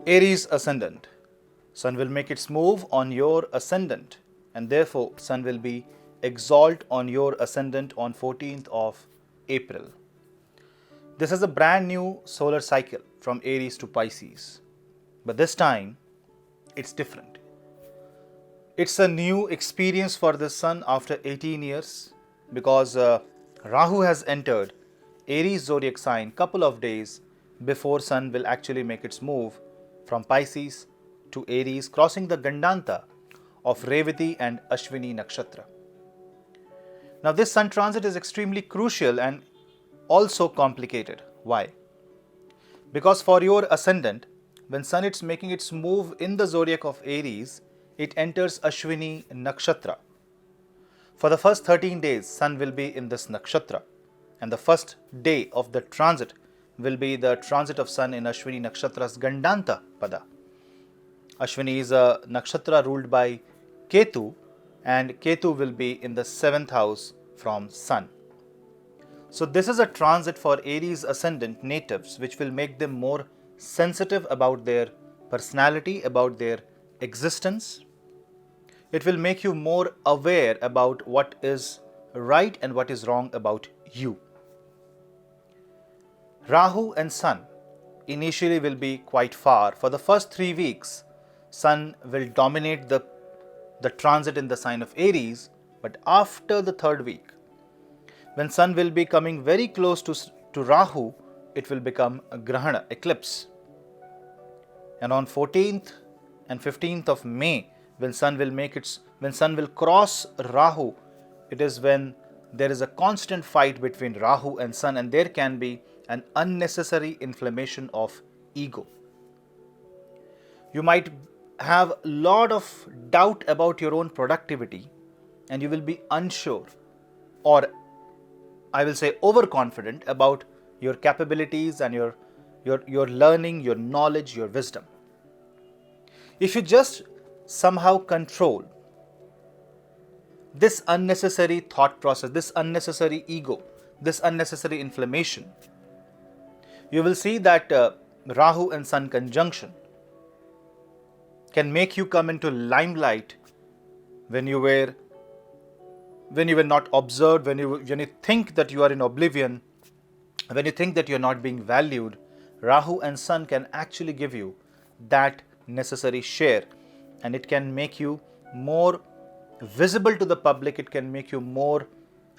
Aries ascendant. Sun will make its move on your ascendant, and therefore Sun will be exalt on your ascendant on 14th of April. This is a brand new solar cycle from Aries to Pisces, but this time it's different. It's a new experience for the Sun after 18 years because Rahu has entered Aries zodiac sign couple of days before Sun will actually make its move from Pisces to Aries, crossing the Gandanta of Revati and Ashwini nakshatra. Now this Sun transit is extremely crucial and also complicated. Why? Because for your ascendant, when Sun is making its move in the zodiac of Aries, it enters Ashwini nakshatra. For the first 13 days, Sun will be in this nakshatra, and the first day of the transit will be the transit of Sun in Ashwini nakshatra's Gandanta pada. Ashwini is a nakshatra ruled by Ketu, and Ketu will be in the 7th house from Sun. So this is a transit for Aries ascendant natives which will make them more sensitive about their personality, about their existence. It will make you more aware about what is right and what is wrong about you. Rahu and Sun initially will be quite far. For the first 3 weeks, Sun will dominate the transit in the sign of Aries, but after the 3rd week, when Sun will be coming very close to Rahu, it will become a Grahana, eclipse. And on 14th and 15th of May, when Sun will cross Rahu, it is when there is a constant fight between Rahu and Sun, and there can be an unnecessary inflammation of ego. You might have a lot of doubt about your own productivity, and you will be unsure, or I will say overconfident about your capabilities and your learning, your knowledge, your wisdom. If you just somehow control this unnecessary thought process, this unnecessary ego, this unnecessary inflammation, you will see that Rahu and Sun conjunction can make you come into limelight when you were not observed, when you think that you are in oblivion, when you think that you are not being valued. Rahu and Sun can actually give you that necessary share, and it can make you more visible to the public. It can make you more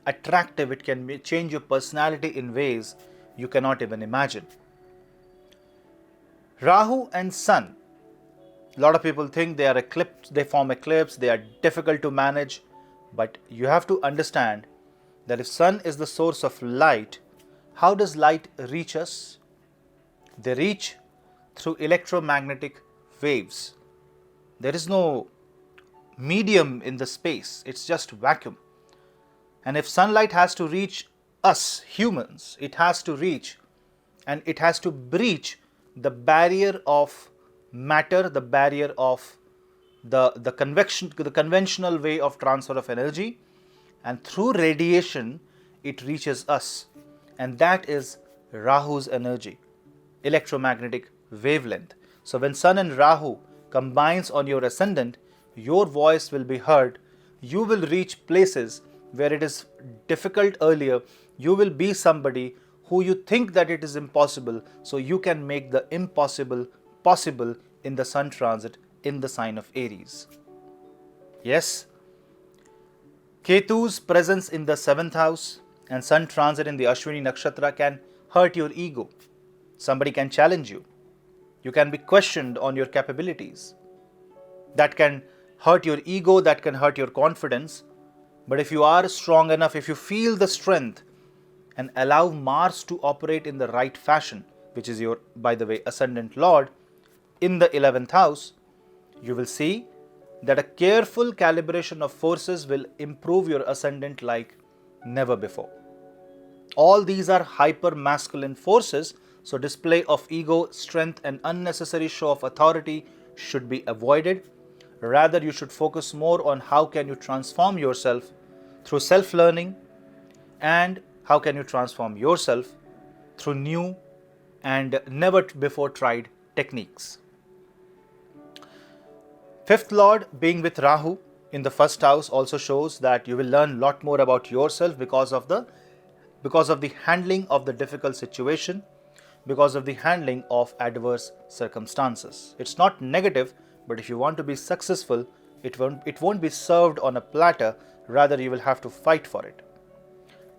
attractive. It can change your personality in ways you cannot even imagine. Rahu and Sun, a lot of people think they are eclipsed, they form eclipse, they are difficult to manage, but you have to understand that if Sun is the source of light, how does light reach us? They reach through electromagnetic waves. There is no medium in the space, it's just vacuum. And if sunlight has to reach us humans, it has to reach and it has to breach the barrier of matter, the barrier of the conventional way of transfer of energy, and through radiation it reaches us, and that is Rahu's energy, electromagnetic wavelength. So when Sun and Rahu combines on your ascendant, your voice will be heard. You will reach places where it is difficult earlier. You will be somebody who you think that it is impossible, so you can make the impossible possible in the Sun transit in the sign of Aries. Yes, Ketu's presence in the 7th house and Sun transit in the Ashwini nakshatra can hurt your ego. Somebody can challenge you. You can be questioned on your capabilities. That can hurt your ego, that can hurt your confidence. But if you are strong enough, if you feel the strength and allow Mars to operate in the right fashion, which is your, by the way, ascendant lord, in the 11th house, you will see that a careful calibration of forces will improve your ascendant like never before. All these are hyper masculine forces, so display of ego, strength and unnecessary show of authority should be avoided. Rather, you should focus more on how can you transform yourself through self-learning, and how can you transform yourself through new and never before tried techniques. Fifth Lord being with Rahu in the first house also shows that you will learn a lot more about yourself because of the handling of the difficult situation, because of the handling of adverse circumstances. It's not negative, but if you want to be successful, it won't be served on a platter, rather you will have to fight for it.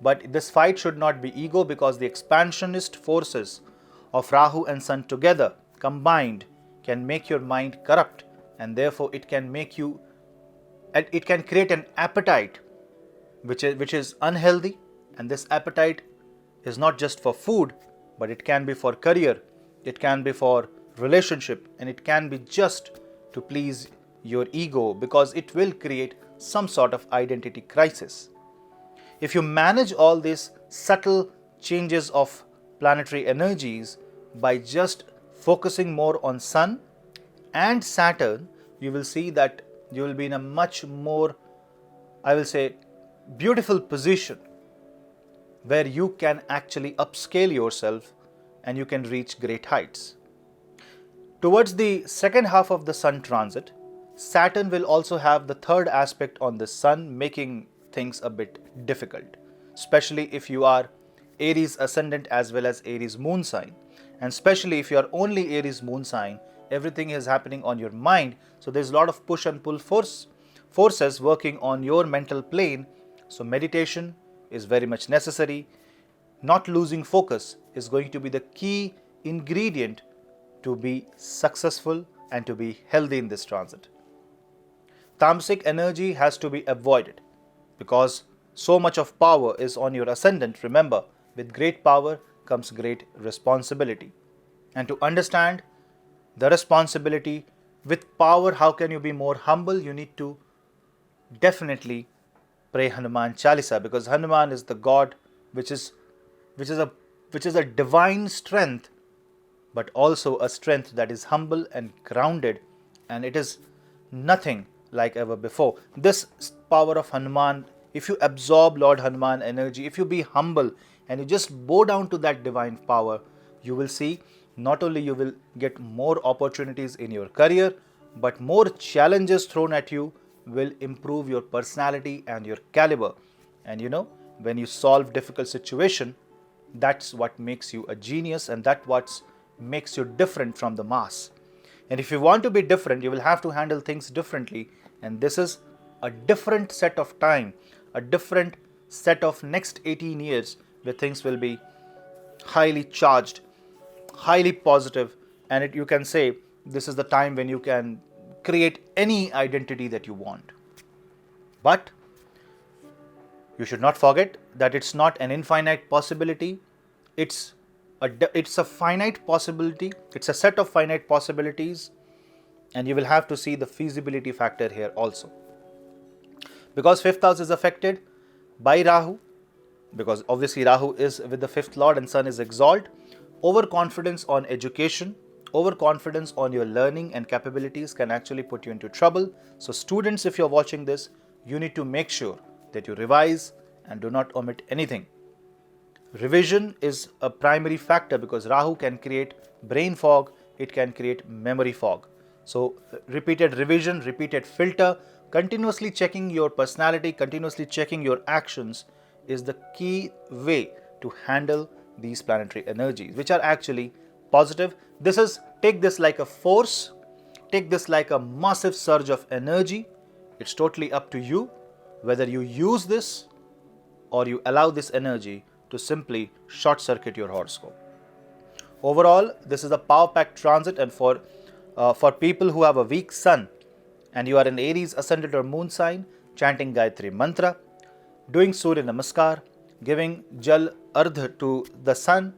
But this fight should not be ego, because the expansionist forces of Rahu and Sun together combined can make your mind corrupt, and therefore it can create an appetite which is unhealthy, and this appetite is not just for food, but it can be for career, it can be for relationship, and it can be just to please your ego, because it will create some sort of identity crisis. If you manage all these subtle changes of planetary energies by just focusing more on Sun and Saturn, you will see that you will be in a much more, I will say, beautiful position where you can actually upscale yourself and you can reach great heights. Towards the second half of the Sun transit, Saturn will also have the third aspect on the Sun, making things a bit difficult, especially if you are Aries ascendant as well as Aries moon sign, and especially if you are only Aries moon sign, everything is happening on your mind, so there's a lot of push and pull forces working on your mental plane. So meditation is very much necessary. Not losing focus is going to be the key ingredient to be successful and to be healthy in this transit. Tamasic energy has to be avoided, because so much of power is on your ascendant. Remember, with great power comes great responsibility. And to understand the responsibility with power, how can you be more humble? You need to definitely pray Hanuman Chalisa, because Hanuman is the god which is a divine strength, but also a strength that is humble and grounded, and it is nothing like ever before. This power of Hanuman, if you absorb Lord Hanuman energy, if you be humble and you just bow down to that divine power, you will see not only you will get more opportunities in your career, but more challenges thrown at you will improve your personality and your caliber. And when you solve difficult situation, that's what makes you a genius, and that's what makes you different from the mass. And if you want to be different, you will have to handle things differently, and this is a different set of time, a different set of next 18 years where things will be highly charged, highly positive, and you can say this is the time when you can create any identity that you want. But you should not forget that it's not an infinite possibility. It's a finite possibility. It's a set of finite possibilities, and you will have to see the feasibility factor here also. Because fifth house is affected by Rahu, because obviously Rahu is with the fifth lord and Sun is exalt, overconfidence on education, overconfidence on your learning and capabilities can actually put you into trouble. So students, if you're watching this, you need to make sure that you revise and do not omit anything. Revision is a primary factor, because Rahu can create brain fog, it can create memory fog. So repeated revision, repeated filter, continuously checking your personality, continuously checking your actions is the key way to handle these planetary energies, which are actually positive. Take this like a force, take this like a massive surge of energy. It's totally up to you whether you use this or you allow this energy to simply short circuit your horoscope. Overall, this is a power packed transit, and for people who have a weak sun and you are an Aries ascendant or moon sign, chanting Gayatri mantra, doing Surya Namaskar, giving Jal Ardha to the sun,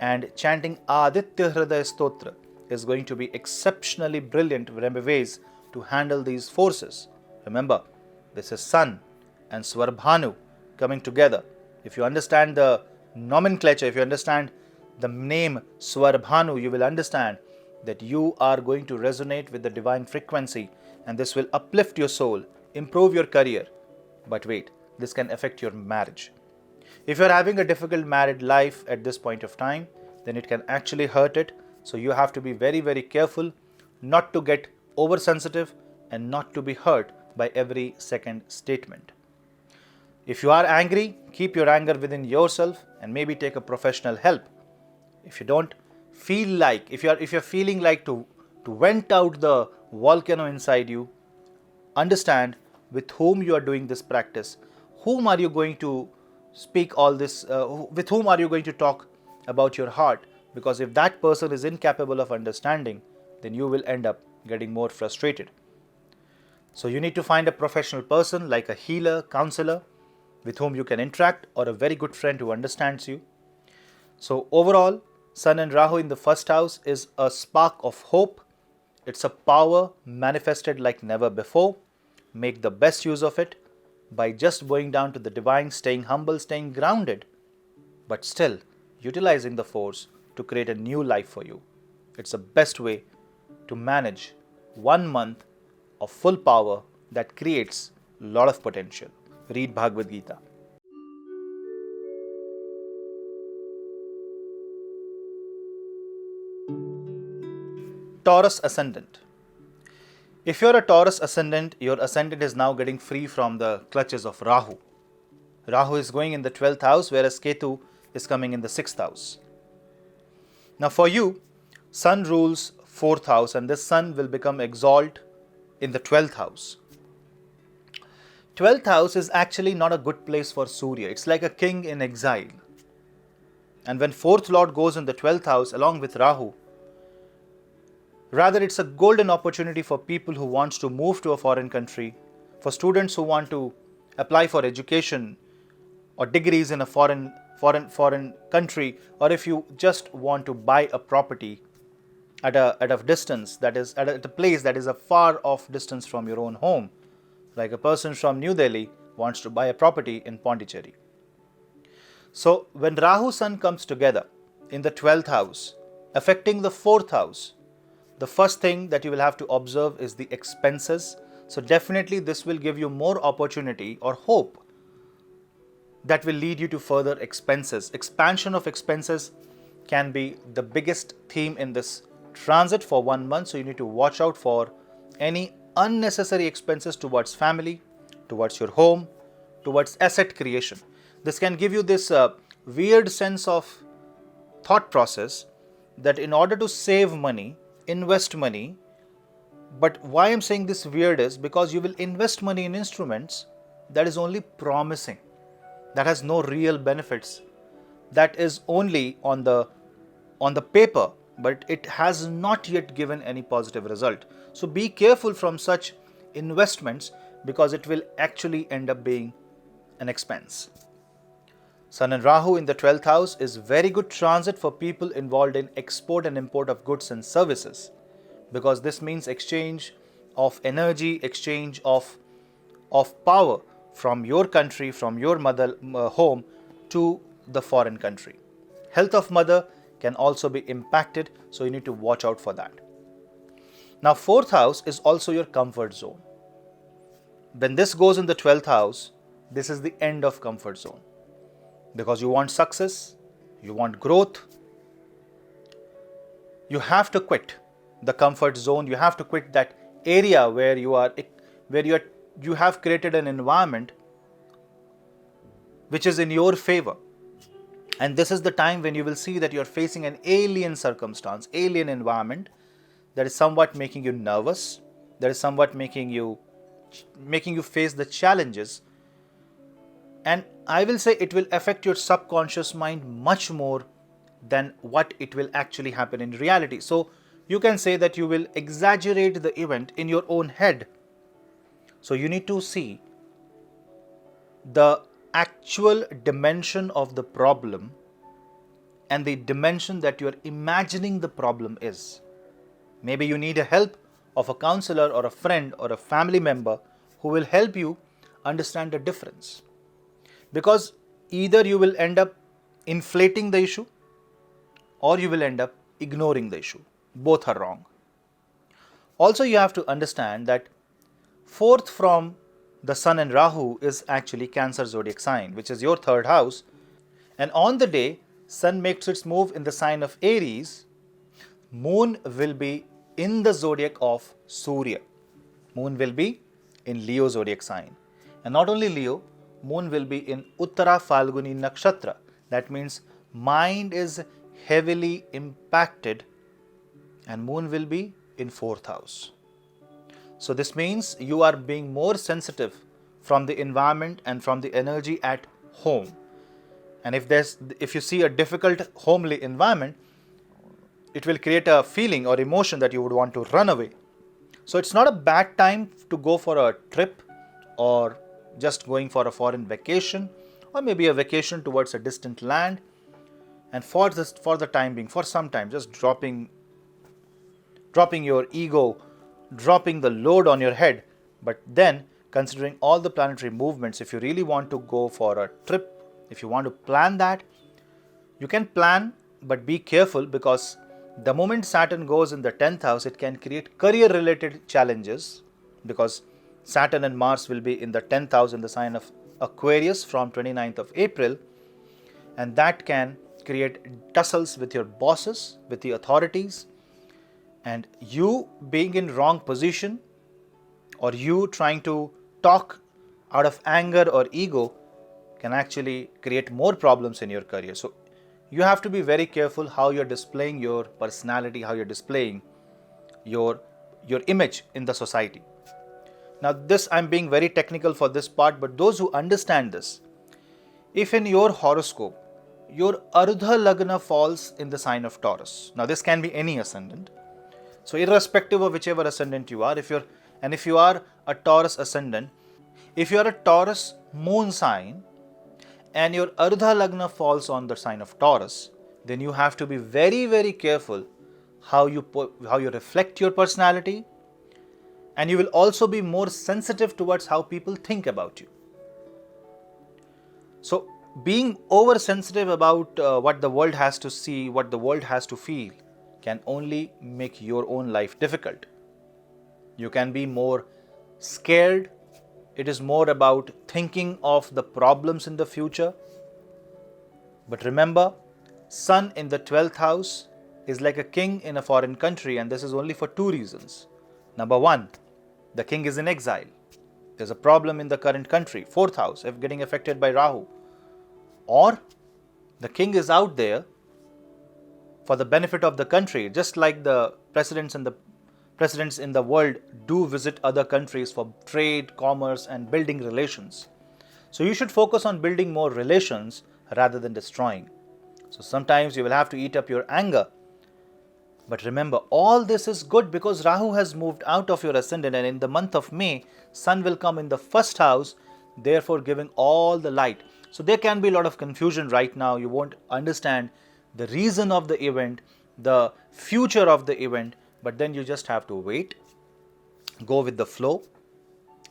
and chanting Aditya Hridaya Stotra is going to be exceptionally brilliant ways to handle these forces. Remember, this is Sun and Swarbhanu coming together. If you understand the nomenclature, if you understand the name Swarbhanu, you will understand that you are going to resonate with the divine frequency, and this will uplift your soul, improve your career. But wait, this can affect your marriage. If you are having a difficult married life at this point of time, then it can actually hurt it. So you have to be very, very careful not to get oversensitive and not to be hurt by every second statement. If you are angry, keep your anger within yourself and maybe take a professional help. If you don't feel like, if you're feeling like to vent out the volcano inside you, understand with whom you are doing this practice. Whom are you going to speak all this, with whom are you going to talk about your heart? Because if that person is incapable of understanding, then you will end up getting more frustrated. So you need to find a professional person like a healer, counselor, with whom you can interact, or a very good friend who understands you. So overall, Sun and Rahu in the first house is a spark of hope. It's a power manifested like never before. Make the best use of it by just going down to the divine, staying humble, staying grounded, but still utilizing the force to create a new life for you. It's the best way to manage 1 month of full power that creates a lot of potential. Read Bhagavad Gita. Taurus Ascendant. If you're a Taurus Ascendant, your Ascendant is now getting free from the clutches of Rahu. Rahu is going in the 12th house, whereas Ketu is coming in the 6th house. Now for you, Sun rules 4th house, and this Sun will become exalt in the 12th house. 12th house is actually not a good place for Surya. It's like a king in exile. And when 4th Lord goes in the 12th house along with Rahu, rather it's a golden opportunity for people who want to move to a foreign country, for students who want to apply for education or degrees in a foreign country, or if you just want to buy a property at a distance, that is at a place that is a far off distance from your own home. Like a person from New Delhi wants to buy a property in Pondicherry. So when Rahu Sun comes together in the 12th house, affecting the 4th house, the first thing that you will have to observe is the expenses. So definitely this will give you more opportunity or hope that will lead you to further expenses. Expansion of expenses can be the biggest theme in this transit for 1 month. So you need to watch out for any unnecessary expenses towards family, towards your home, towards asset creation. This can give you this weird sense of thought process that in order to save money, invest money. But why I'm saying this weird is because you will invest money in instruments that is only promising, that has no real benefits, that is only on the paper, but it has not yet given any positive result. So be careful from such investments because it will actually end up being an expense. Sun and Rahu in the 12th house is very good transit for people involved in export and import of goods and services, because this means exchange of energy, exchange of power from your country, from your mother home to the foreign country. Health of mother can also be impacted, so you need to watch out for that. Now 4th house is also your comfort zone. When this goes in the 12th house, this is the end of comfort zone, because you want success, you want growth. You have to quit the comfort zone. You have to quit that area where you have created an environment which is in your favor. And this is the time when you will see that you are facing an alien circumstance, alien environment that is somewhat making you nervous, that is somewhat making you face the challenges. And I will say it will affect your subconscious mind much more than what it will actually happen in reality. So you can say that you will exaggerate the event in your own head. So you need to see the actual dimension of the problem and the dimension that you are imagining the problem is. Maybe you need a help of a counselor or a friend or a family member who will help you understand the difference. Because either you will end up inflating the issue or you will end up ignoring the issue. Both are wrong. Also, you have to understand that 4th from the Sun and Rahu is actually Cancer zodiac sign, which is your 3rd house. And on the day Sun makes its move in the sign of Aries, Moon will be in the zodiac of Surya. Moon will be in Leo zodiac sign. And not only Leo, Moon will be in Uttara Falguni Nakshatra. That means mind is heavily impacted and Moon will be in 4th house. So this means you are being more sensitive from the environment and from the energy at home. And if you see a difficult homely environment, it will create a feeling or emotion that you would want to run away. So it's not a bad time to go for a trip or just going for a foreign vacation or maybe a vacation towards a distant land. And for the time being, for some time, just dropping your ego, dropping the load on your head. But then, considering all the planetary movements, if you really want to go for a trip, if you want to plan that, you can plan, but be careful, because the moment Saturn goes in the 10th house, it can create career related challenges, because Saturn and Mars will be in the 10th house in the sign of Aquarius from 29th of April, and that can create tussles with your bosses, with the authorities, and you being in wrong position or you trying to talk out of anger or ego can actually create more problems in your career. So you have to be very careful how you're displaying your personality, how you're displaying your image in the society. Now this, I'm being very technical for this part, but those who understand this, if in your horoscope your Ardha Lagna falls in the sign of Taurus, now this can be any ascendant, so irrespective of whichever ascendant you are, if you are a Taurus ascendant, if you are a Taurus moon sign and your Ardha Lagna falls on the sign of Taurus, then you have to be very, very careful how you reflect your personality, and you will also be more sensitive towards how people think about you. So being oversensitive about what the world has to see, what the world has to feel, can only make your own life difficult. You can be more scared. It is more about thinking of the problems in the future. But remember, Sun in the 12th house is like a king in a foreign country, and this is only for two reasons. Number one, the king is in exile. There's a problem in the current country, 4th house, if getting affected by Rahu. Or the king is out there for the benefit of the country, just like the presidents in the world do visit other countries for trade, commerce, and building relations. So you should focus on building more relations rather than destroying. So sometimes you will have to eat up your anger. But remember, all this is good because Rahu has moved out of your ascendant, and in the month of May, Sun will come in the 1st house, therefore giving all the light. So there can be a lot of confusion right now. You won't understand the reason of the event, the future of the event, but then you just have to wait, go with the flow,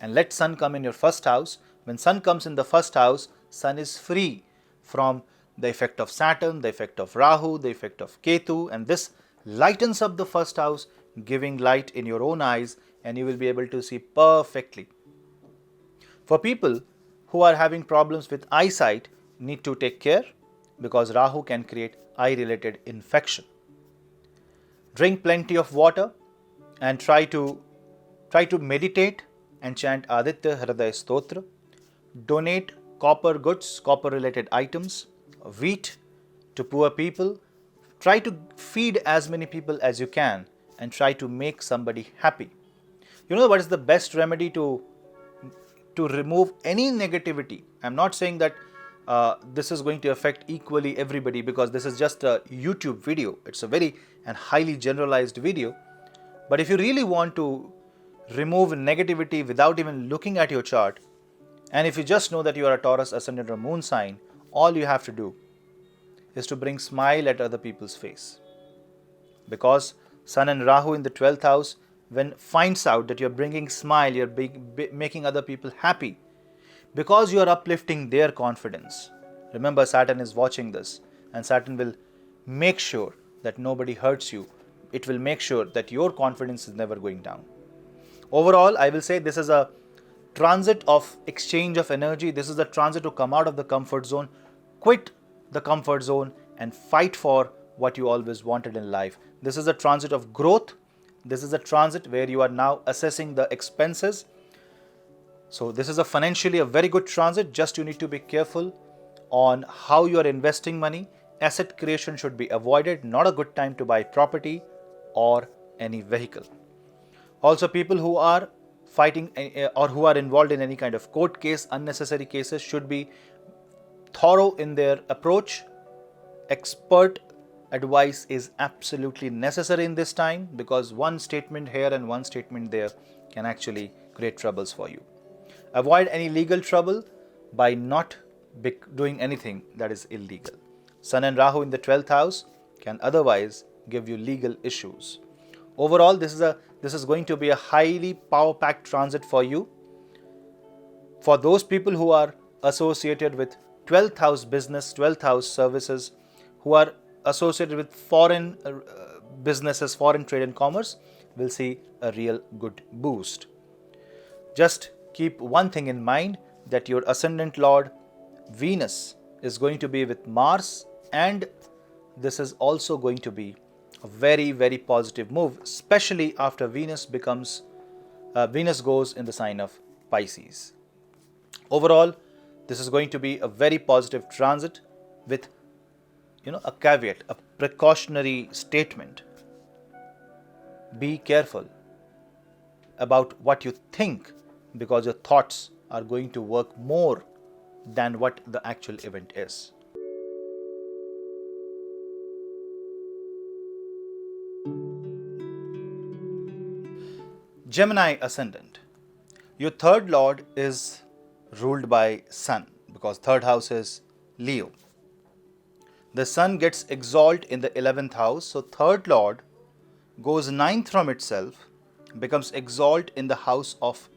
and let Sun come in your 1st house. When Sun comes in the 1st house, Sun is free from the effect of Saturn, the effect of Rahu, the effect of Ketu, and this lightens up the 1st house, giving light in your own eyes, and you will be able to see perfectly. For people who are having problems with eyesight, need to take care, because Rahu can create eye-related infection. Drink plenty of water and try to meditate and chant Aditya Hriday Stotra. Donate copper goods, copper-related items, wheat to poor people. Try to feed as many people as you can and try to make somebody happy. You know what is the best remedy to remove any negativity? I'm not saying that this is going to affect equally everybody, because this is just a YouTube video. It's a very and highly generalized video. But if you really want to remove negativity without even looking at your chart, and if you just know that you are a Taurus ascendant or moon sign, all you have to do is to bring smile at other people's face. Because Sun and Rahu in the 12th house, when finds out that you're bringing smile, you're making other people happy, because you are uplifting their confidence. Remember, Saturn is watching this, and Saturn will make sure that nobody hurts you. It will make sure that your confidence is never going down. Overall, I will say this is a transit of exchange of energy. This is a transit to come out of the comfort zone, quit the comfort zone, and fight for what you always wanted in life. This is a transit of growth. This is a transit where you are now assessing the expenses. So this is financially a very good transit. Just you need to be careful on how you are investing money. Asset creation should be avoided. Not a good time to buy property or any vehicle. Also, people who are fighting or who are involved in any kind of court case, unnecessary cases, should be thorough in their approach. Expert advice is absolutely necessary in this time, because one statement here and one statement there can actually create troubles for you. Avoid any legal trouble by not doing anything that is illegal. Sun and Rahu in the 12th house can otherwise give you legal issues. Overall, this is going to be a highly power-packed transit for you. For those people who are associated with 12th house business, 12th house services, who are associated with foreign businesses, foreign trade and commerce, will see a real good boost. Just keep one thing in mind, that your ascendant lord Venus is going to be with Mars, and this is also going to be a very, very positive move, especially after Venus goes in the sign of Pisces. Overall, this is going to be a very positive transit with a caveat, a precautionary statement. Be careful about what you think, because your thoughts are going to work more than what the actual event is. Gemini ascendant. Your third lord is ruled by Sun, because third house is Leo. The Sun gets exalted in the 11th house, so third lord goes ninth from itself, becomes exalted in the house of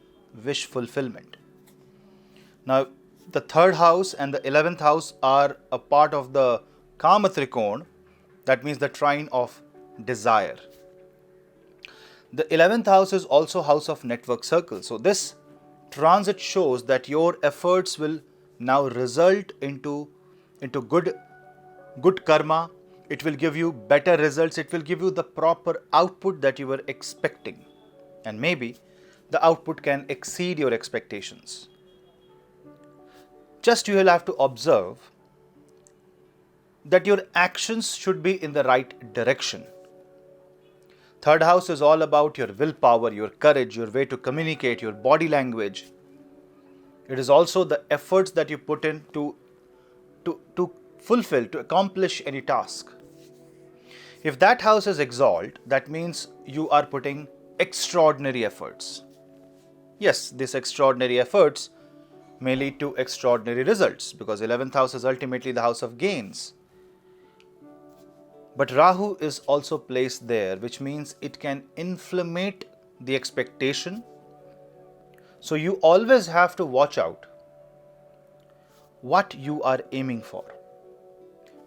wish fulfillment. Now, the third house and the 11th house are a part of the Kama Trikona, that means the trine of desire. The 11th house is also house of network circle. So this transit shows that your efforts will now result into good karma. It will give you better results. It will give you the proper output that you were expecting. And maybe the output can exceed your expectations. Just you will have to observe that your actions should be in the right direction. Third house is all about your willpower, your courage, your way to communicate, your body language. It is also the efforts that you put in to fulfill, to accomplish any task. If that house is exalted, that means you are putting extraordinary efforts. Yes, these extraordinary efforts may lead to extraordinary results, because 11th house is ultimately the house of gains. But Rahu is also placed there, which means it can inflammate the expectation. So you always have to watch out what you are aiming for.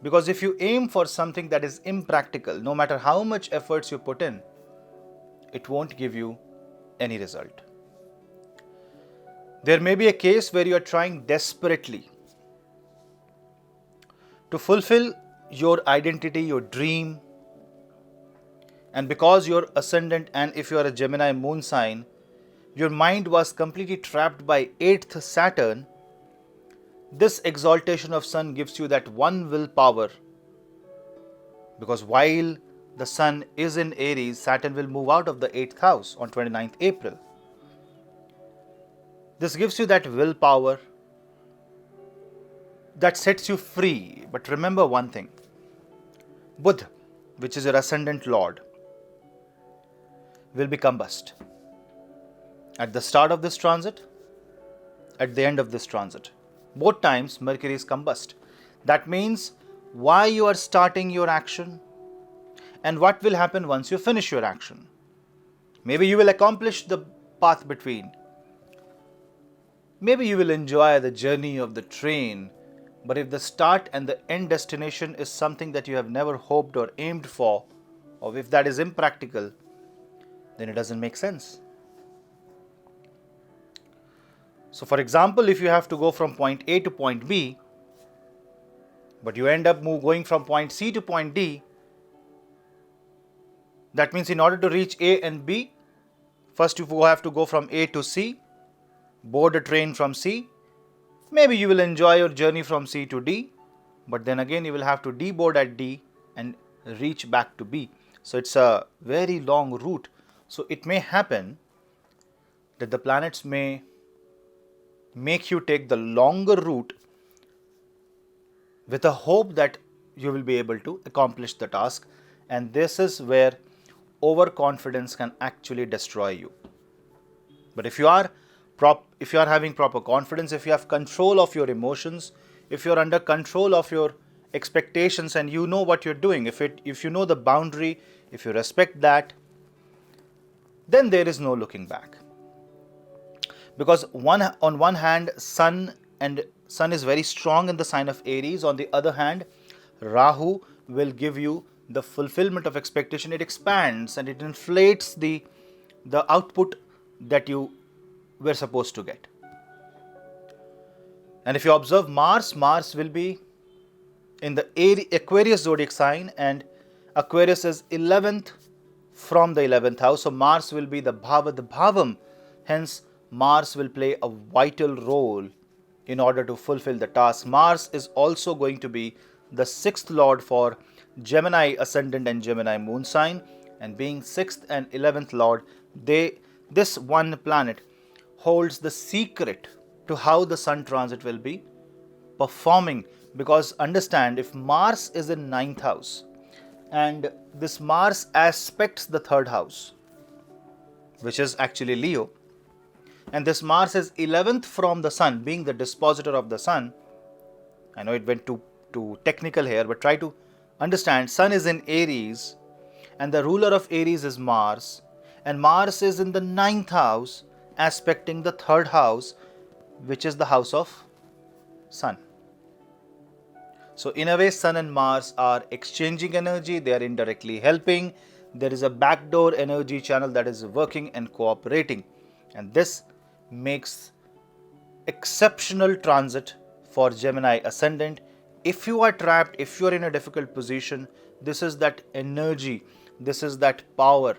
Because if you aim for something that is impractical, no matter how much efforts you put in, it won't give you any result. There may be a case where you are trying desperately to fulfill your identity, your dream, and because your ascendant, and if you are a Gemini moon sign, your mind was completely trapped by 8th Saturn, this exaltation of Sun gives you that one willpower, because while the Sun is in Aries, Saturn will move out of the 8th house on 29th April. This gives you that willpower that sets you free. But remember one thing, Buddha, which is your ascendant lord, will be combust at the start of this transit, at the end of this transit. Both times Mercury is combust. That means why you are starting your action and what will happen once you finish your action. Maybe you will accomplish the path between. Maybe you will enjoy the journey of the train. But if the start and the end destination is something that you have never hoped or aimed for, or if that is impractical, then it doesn't make sense. So for example, if you have to go from point A to point B, but you end up going from point C to point D, That means in order to reach A and B, first you have to go from A to C, board a train from C. Maybe you will enjoy your journey from C to D, but then again you will have to deboard at D and reach back to B. So it's a very long route. So it may happen that the planets may make you take the longer route with a hope that you will be able to accomplish the task, and this is where overconfidence can actually destroy you. But if you are having proper confidence, if you have control of your emotions, if you are under control of your expectations and you know what you're doing, if you know the boundary, if you respect that, then there is no looking back. Because on one hand, Sun is very strong in the sign of Aries. On the other hand, Rahu will give you the fulfillment of expectation. It expands and it inflates the output that you were supposed to get. And if you observe Mars will be in the Aquarius zodiac sign, and Aquarius is 11th from the 11th house. So Mars will be the bhavam. Hence, Mars will play a vital role in order to fulfill the task. Mars is also going to be the 6th lord for Gemini ascendant and Gemini moon sign, and being 6th and 11th lord, this one planet holds the secret to how the Sun transit will be performing. Because understand, if Mars is in 9th house and this Mars aspects the 3rd house, which is actually Leo, and this Mars is 11th from the Sun, being the dispositor of the Sun. I know it went too technical here, but try to understand. Sun is in Aries and the ruler of Aries is Mars, and Mars is in the 9th house aspecting the 3rd house, which is the house of Sun. So in a way, Sun and Mars are exchanging energy, they are indirectly helping. There is a backdoor energy channel that is working and cooperating, and this makes exceptional transit for Gemini ascendant. If you are trapped, if you are in a difficult position, this is that energy, this is that power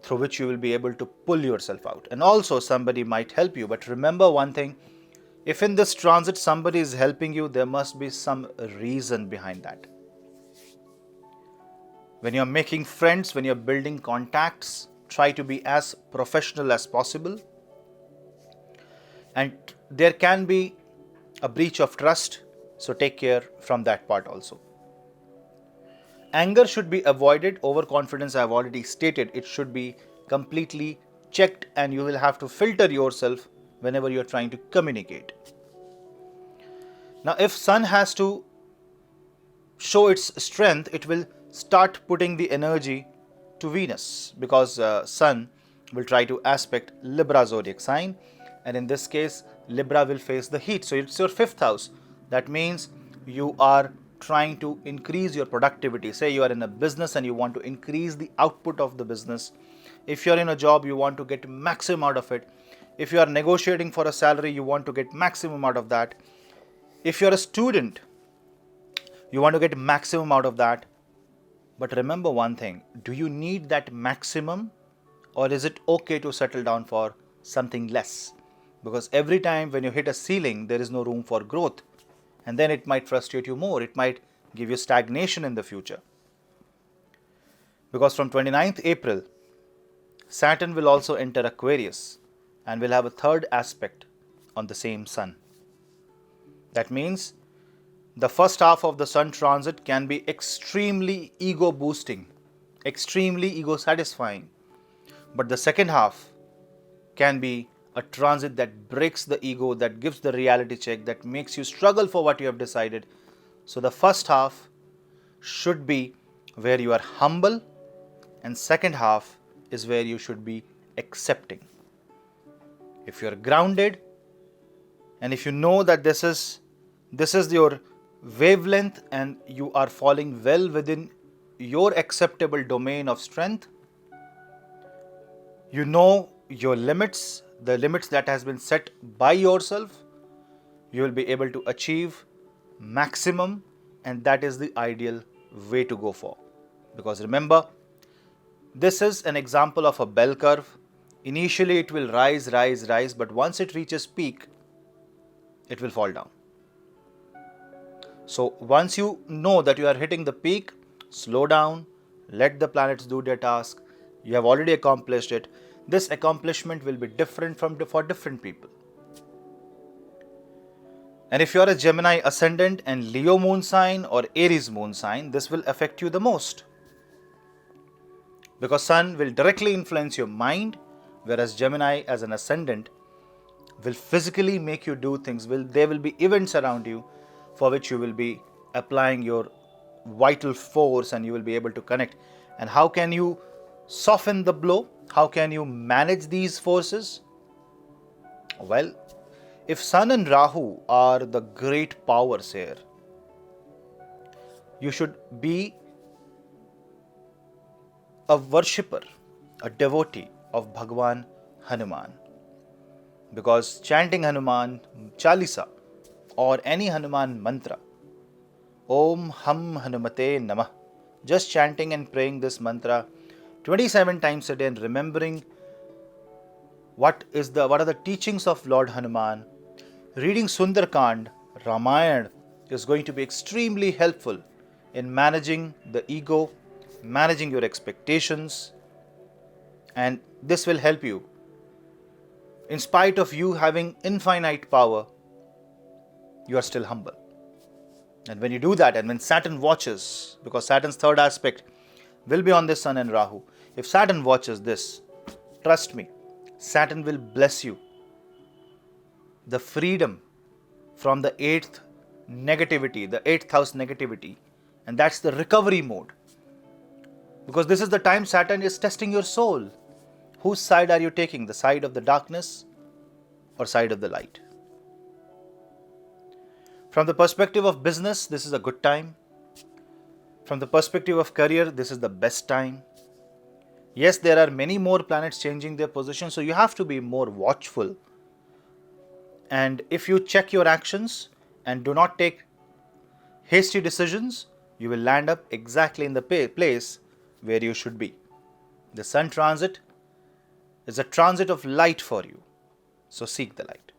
through which you will be able to pull yourself out. And also somebody might help you, but remember one thing, if in this transit somebody is helping you, there must be some reason behind that. When you're making friends, when you're building contacts, try to be as professional as possible. And there can be a breach of trust, so take care from that part also. Anger should be avoided. Overconfidence, I have already stated, it should be completely checked, and you will have to filter yourself whenever you are trying to communicate. Now, if Sun has to show its strength, it will start putting the energy to Venus, because Sun will try to aspect Libra zodiac sign, and in this case Libra will face the heat. So it's your 5th house. That means you are trying to increase your productivity. Say you are in a business and you want to increase the output of the business. If you are in a job, you want to get maximum out of it. If you are negotiating for a salary, you want to get maximum out of that. If you are a student, you want to get maximum out of that. But remember one thing, do you need that maximum, or is it okay to settle down for something less? Because every time when you hit a ceiling, there is no room for growth, and then it might frustrate you more. It might give you stagnation in the future. Because from 29th April, Saturn will also enter Aquarius and will have a 3rd aspect on the same Sun. That means the first half of the Sun transit can be extremely ego boosting, extremely ego satisfying. But the second half can be a transit that breaks the ego, that gives the reality check, that makes you struggle for what you have decided. So the first half should be where you are humble, and second half is where you should be accepting. If you are grounded, and if you know that this is your wavelength and you are falling well within your acceptable domain of strength, you know your limits, the limits that has been set by yourself, you will be able to achieve maximum, and that is the ideal way to go for. Because remember, This is an example of a bell curve. Initially it will rise, rise, rise, but once it reaches peak, it will fall down. So once you know that you are hitting the peak, slow down, let the planets do their task. You have already accomplished it. This accomplishment will be different for different people. And if you are a Gemini ascendant and Leo moon sign or Aries moon sign, this will affect you the most. Because Sun will directly influence your mind, whereas Gemini as an ascendant will physically make you do things. There will be events around you for which you will be applying your vital force and you will be able to connect. And how can you soften the blow? How can you manage these forces? Well, if Sun and Rahu are the great powers here, you should be a worshipper, a devotee of Bhagwan Hanuman. Because chanting Hanuman Chalisa or any Hanuman mantra, Om Ham Hanumate Namah, just chanting and praying this mantra 27 times a day and remembering what are the teachings of Lord Hanuman, reading Sundarkand, Ramayana is going to be extremely helpful in managing the ego, managing your expectations, and this will help you. In spite of you having infinite power, you are still humble. And when you do that, and when Saturn watches, because Saturn's third aspect will be on the Sun and Rahu, if Saturn watches this, trust me, Saturn will bless you the freedom from the 8th negativity, the 8th house negativity, and that's the recovery mode. Because this is the time Saturn is testing your soul. Whose side are you taking? The side of the darkness or side of the light? From the perspective of business, this is a good time. From the perspective of career, this is the best time. Yes, there are many more planets changing their position, so you have to be more watchful. And if you check your actions and do not take hasty decisions, you will land up exactly in the place where you should be. The Sun transit is a transit of light for you. So seek the light.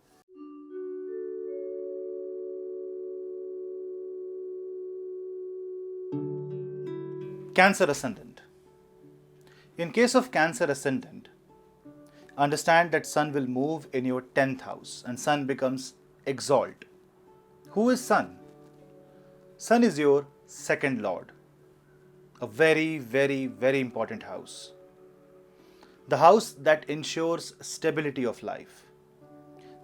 Cancer Ascendant. In case of Cancer Ascendant, understand that Sun will move in your 10th house and Sun becomes exalt. Who is Sun? Sun is your second lord. A very, very, very important house. The house that ensures stability of life.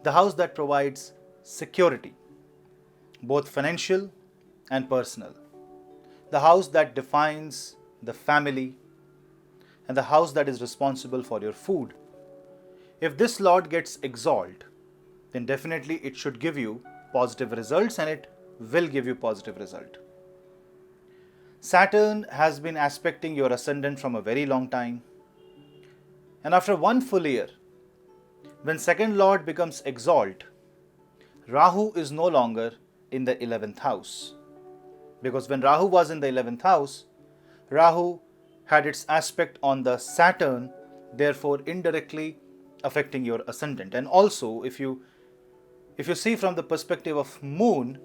The house that provides security, both financial and personal. The house that defines the family and the house that is responsible for your food. If this lord gets exalt, then definitely it should give you positive results and it will give you positive result. Saturn has been aspecting your ascendant from a very long time. And after one full year, when second lord becomes exalt, Rahu is no longer in the 11th house. Because when Rahu was in the 11th house, Rahu had its aspect on the Saturn, therefore indirectly affecting your ascendant. And also, if you see from the perspective of Moon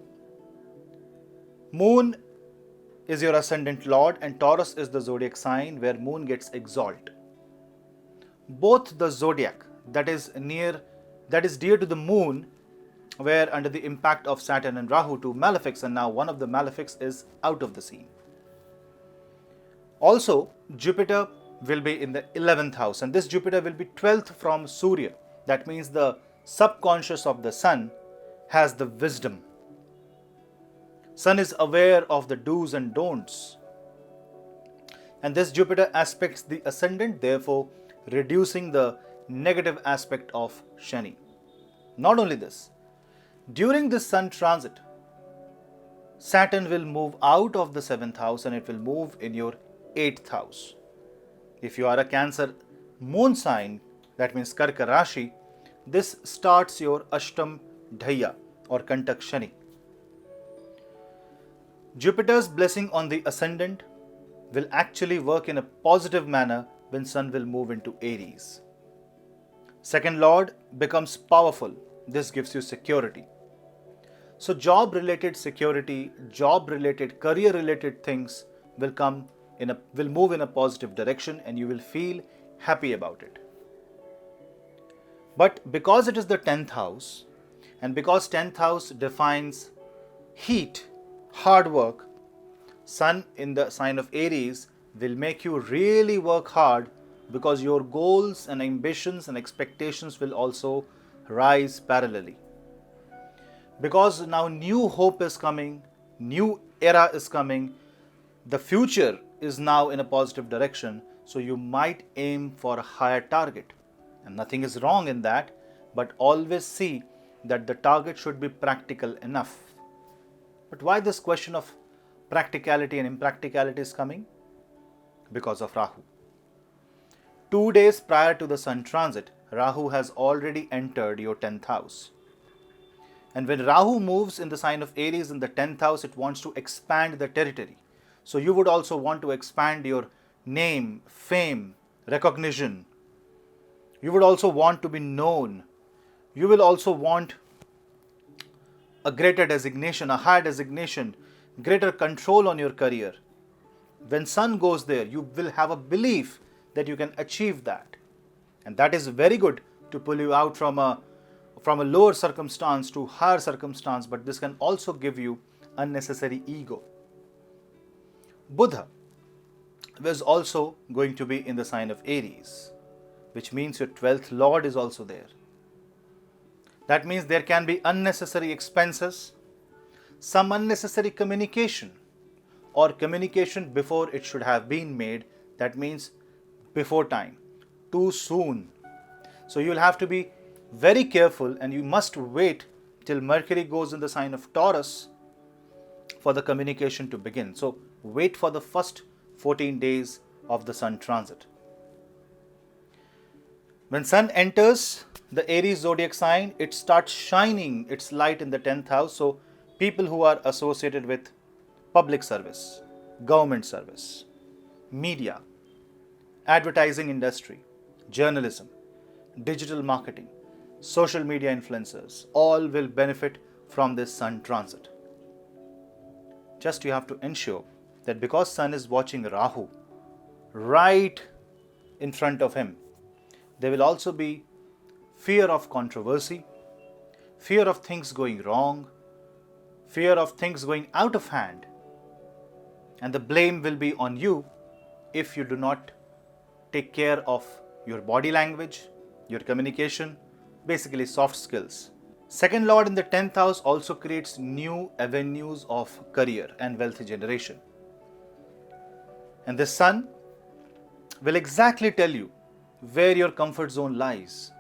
is your ascendant lord and Taurus is the zodiac sign where Moon gets exalt. Both the zodiac that is dear to the Moon were under the impact of Saturn and Rahu, two malefics, and now one of the malefics is out of the scene. Also, Jupiter will be in the 11th house, and this Jupiter will be 12th from Surya. That means the subconscious of the Sun has the wisdom. Sun is aware of the do's and don'ts. And this Jupiter aspects the ascendant, therefore reducing the negative aspect of Shani. Not only this, during this Sun transit, Saturn will move out of the 7th house and it will move in your 8th house. If you are a Cancer moon sign, that means Karka Rashi, this starts your Ashtam Dhaya or Kantak Shani. Jupiter's blessing on the ascendant will actually work in a positive manner when Sun will move into Aries. Second Lord becomes powerful. This gives you security. So job related security, job related, career related things will move in a positive direction, and you will feel happy about it. But because it is the 10th house, and because 10th house defines heat, hard work, Sun in the sign of Aries will make you really work hard, because your goals and ambitions and expectations will also rise parallelly. Because now new hope is coming, new era is coming, the future is now in a positive direction, so you might aim for a higher target. And nothing is wrong in that, but always see that the target should be practical enough. But why this question of practicality and impracticality is coming? Because of Rahu. 2 days prior to the Sun transit, Rahu has already entered your 10th house. And when Rahu moves in the sign of Aries in the 10th house, it wants to expand the territory. So you would also want to expand your name, fame, recognition. You would also want to be known. You will also want a greater designation, a higher designation, greater control on your career. When Sun goes there, you will have a belief that you can achieve that. And that is very good to pull you out from a lower circumstance to higher circumstance, but this can also give you unnecessary ego. Buddha is also going to be in the sign of Aries, which means your 12th Lord is also there. That means there can be unnecessary expenses, some unnecessary communication, or communication before it should have been made. That means before time, too soon. So you will have to be very careful, and you must wait till Mercury goes in the sign of Taurus for the communication to begin. So wait for the first 14 days of the Sun transit. When Sun enters the Aries zodiac sign, it starts shining its light in the 10th house. So people who are associated with public service, government service, media, advertising industry, journalism, digital marketing, social media influencers, all will benefit from this Sun transit. Just you have to ensure that because Sun is watching Rahu right in front of him, there will also be fear of controversy, fear of things going wrong, fear of things going out of hand, and the blame will be on you if you do not take care of your body language, your communication, basically soft skills. Second Lord in the 10th house also creates new avenues of career and wealth generation. And the Sun will exactly tell you where your comfort zone lies.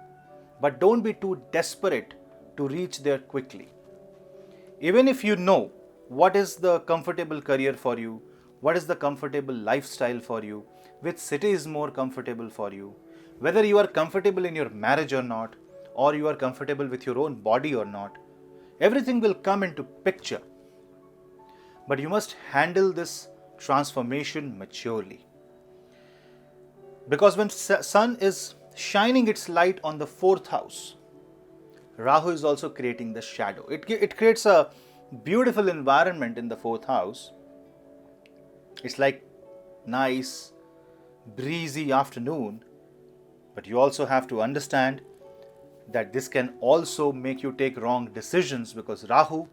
But don't be too desperate to reach there quickly. Even if you know what is the comfortable career for you, what is the comfortable lifestyle for you, which city is more comfortable for you, whether you are comfortable in your marriage or not, or you are comfortable with your own body or not, everything will come into picture. But you must handle this transformation maturely. Because when Sun is shining its light on the 4th house, Rahu is also creating the shadow. It creates a beautiful environment in the 4th house. It's like nice, breezy afternoon. But you also have to understand that this can also make you take wrong decisions, because Rahu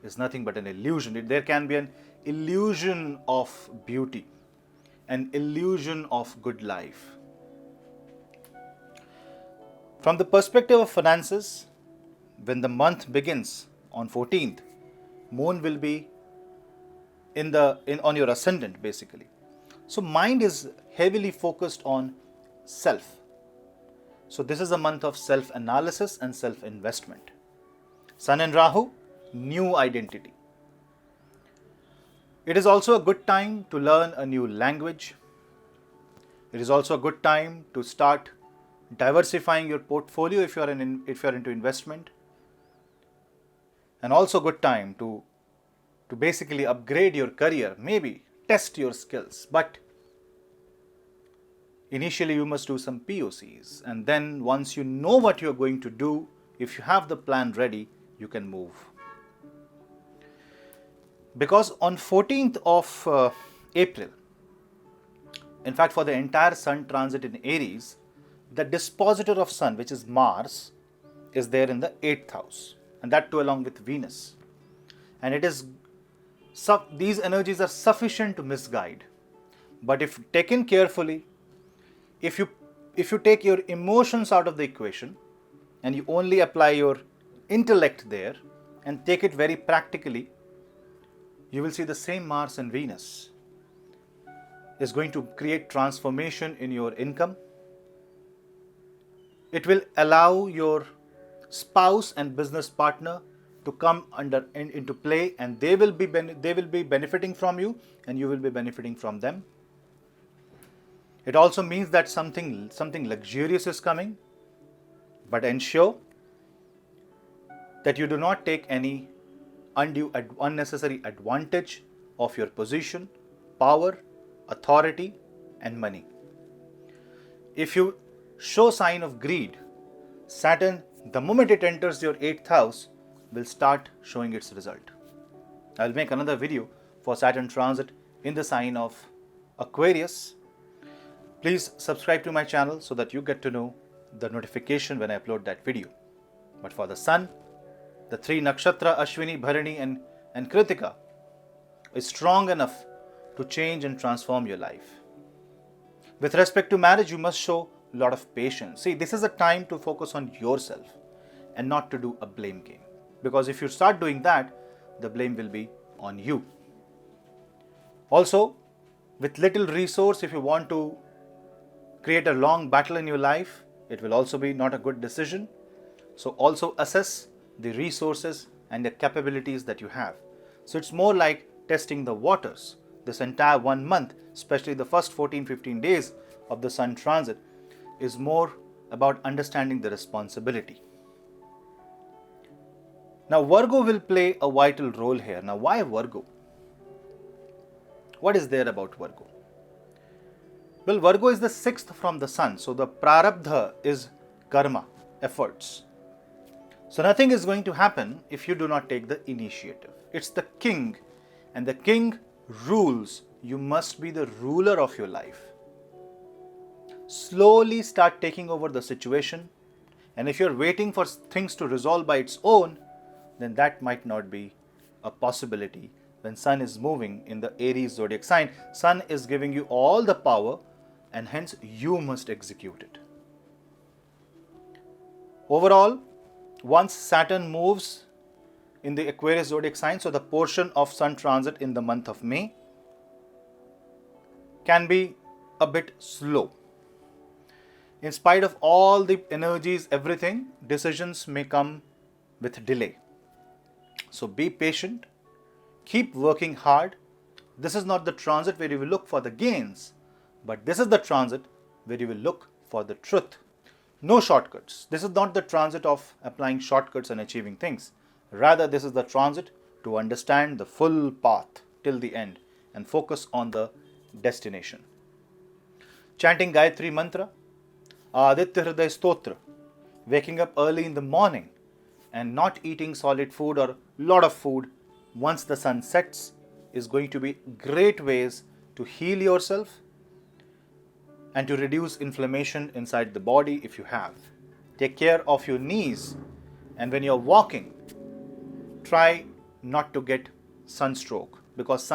is nothing but an illusion. There can be an illusion of beauty, an illusion of good life. From the perspective of finances, when the month begins on 14th, Moon will be on your ascendant basically. So mind is heavily focused on self. So this is a month of self-analysis and self-investment. Sun and Rahu, new identity. It is also a good time to learn a new language. It is also a good time to start diversifying your portfolio if you are into investment. And also good time to basically upgrade your career, maybe test your skills. But Initially, you must do some POCs, and then once you know what you're going to do, if you have the plan ready, you can move. Because on 14th of April, in fact for the entire Sun transit in Aries, the dispositor of Sun, which is Mars, is there in the 8th house, and that too along with Venus. And it is these energies are sufficient to misguide. But if taken carefully, if you take your emotions out of the equation and you only apply your intellect there and take it very practically, you will see the same Mars and Venus is going to create transformation in your income. It will allow your spouse and business partner to come into play, and they will be benefiting from you, and you will be benefiting from them. It also means that something luxurious is coming, but ensure that you do not take any unnecessary advantage of your position, power, authority, and money. If you show sign of greed, Saturn, the moment it enters your 8th house, will start showing its result. I will make another video for Saturn transit in the sign of Aquarius. Please subscribe to my channel so that you get to know the notification when I upload that video. But for the Sun, the 3 nakshatra Ashwini, Bharani and Kritika is strong enough to change and transform your life. With respect to marriage, you must show a lot of patience. See, this is a time to focus on yourself and not to do a blame game. Because if you start doing that, the blame will be on you. Also, with little resource, if you want to create a long battle in your life, it will also be not a good decision. So also assess the resources and the capabilities that you have. So it's more like testing the waters. This entire 1 month, especially the first 14-15 days of the Sun transit, is more about understanding the responsibility. Now Virgo will play a vital role here. Now why Virgo? What is there about Virgo? Well, Virgo is the 6th from the Sun, so the prarabdha is karma, efforts. So nothing is going to happen if you do not take the initiative. It's the king, and the king rules. You must be the ruler of your life. Slowly start taking over the situation, and if you're waiting for things to resolve by its own, then that might not be a possibility. When Sun is moving in the Aries zodiac sign, Sun is giving you all the power, and hence you must execute it. Overall, once Saturn moves in the Aquarius zodiac sign, so the portion of Sun transit in the month of May can be a bit slow. In spite of all the energies, everything, decisions may come with delay. So be patient, keep working hard. This is not the transit where you will look for the gains, but this is the transit where you will look for the truth. No shortcuts. This is not the transit of applying shortcuts and achieving things. Rather, this is the transit to understand the full path till the end and focus on the destination. Chanting Gayatri Mantra, Aditya Hriday Stotra, waking up early in the morning and not eating solid food or lot of food once the sun sets is going to be great ways to heal yourself and to reduce inflammation inside the body if you have. Take care of your knees, and when you're walking, try not to get sunstroke, because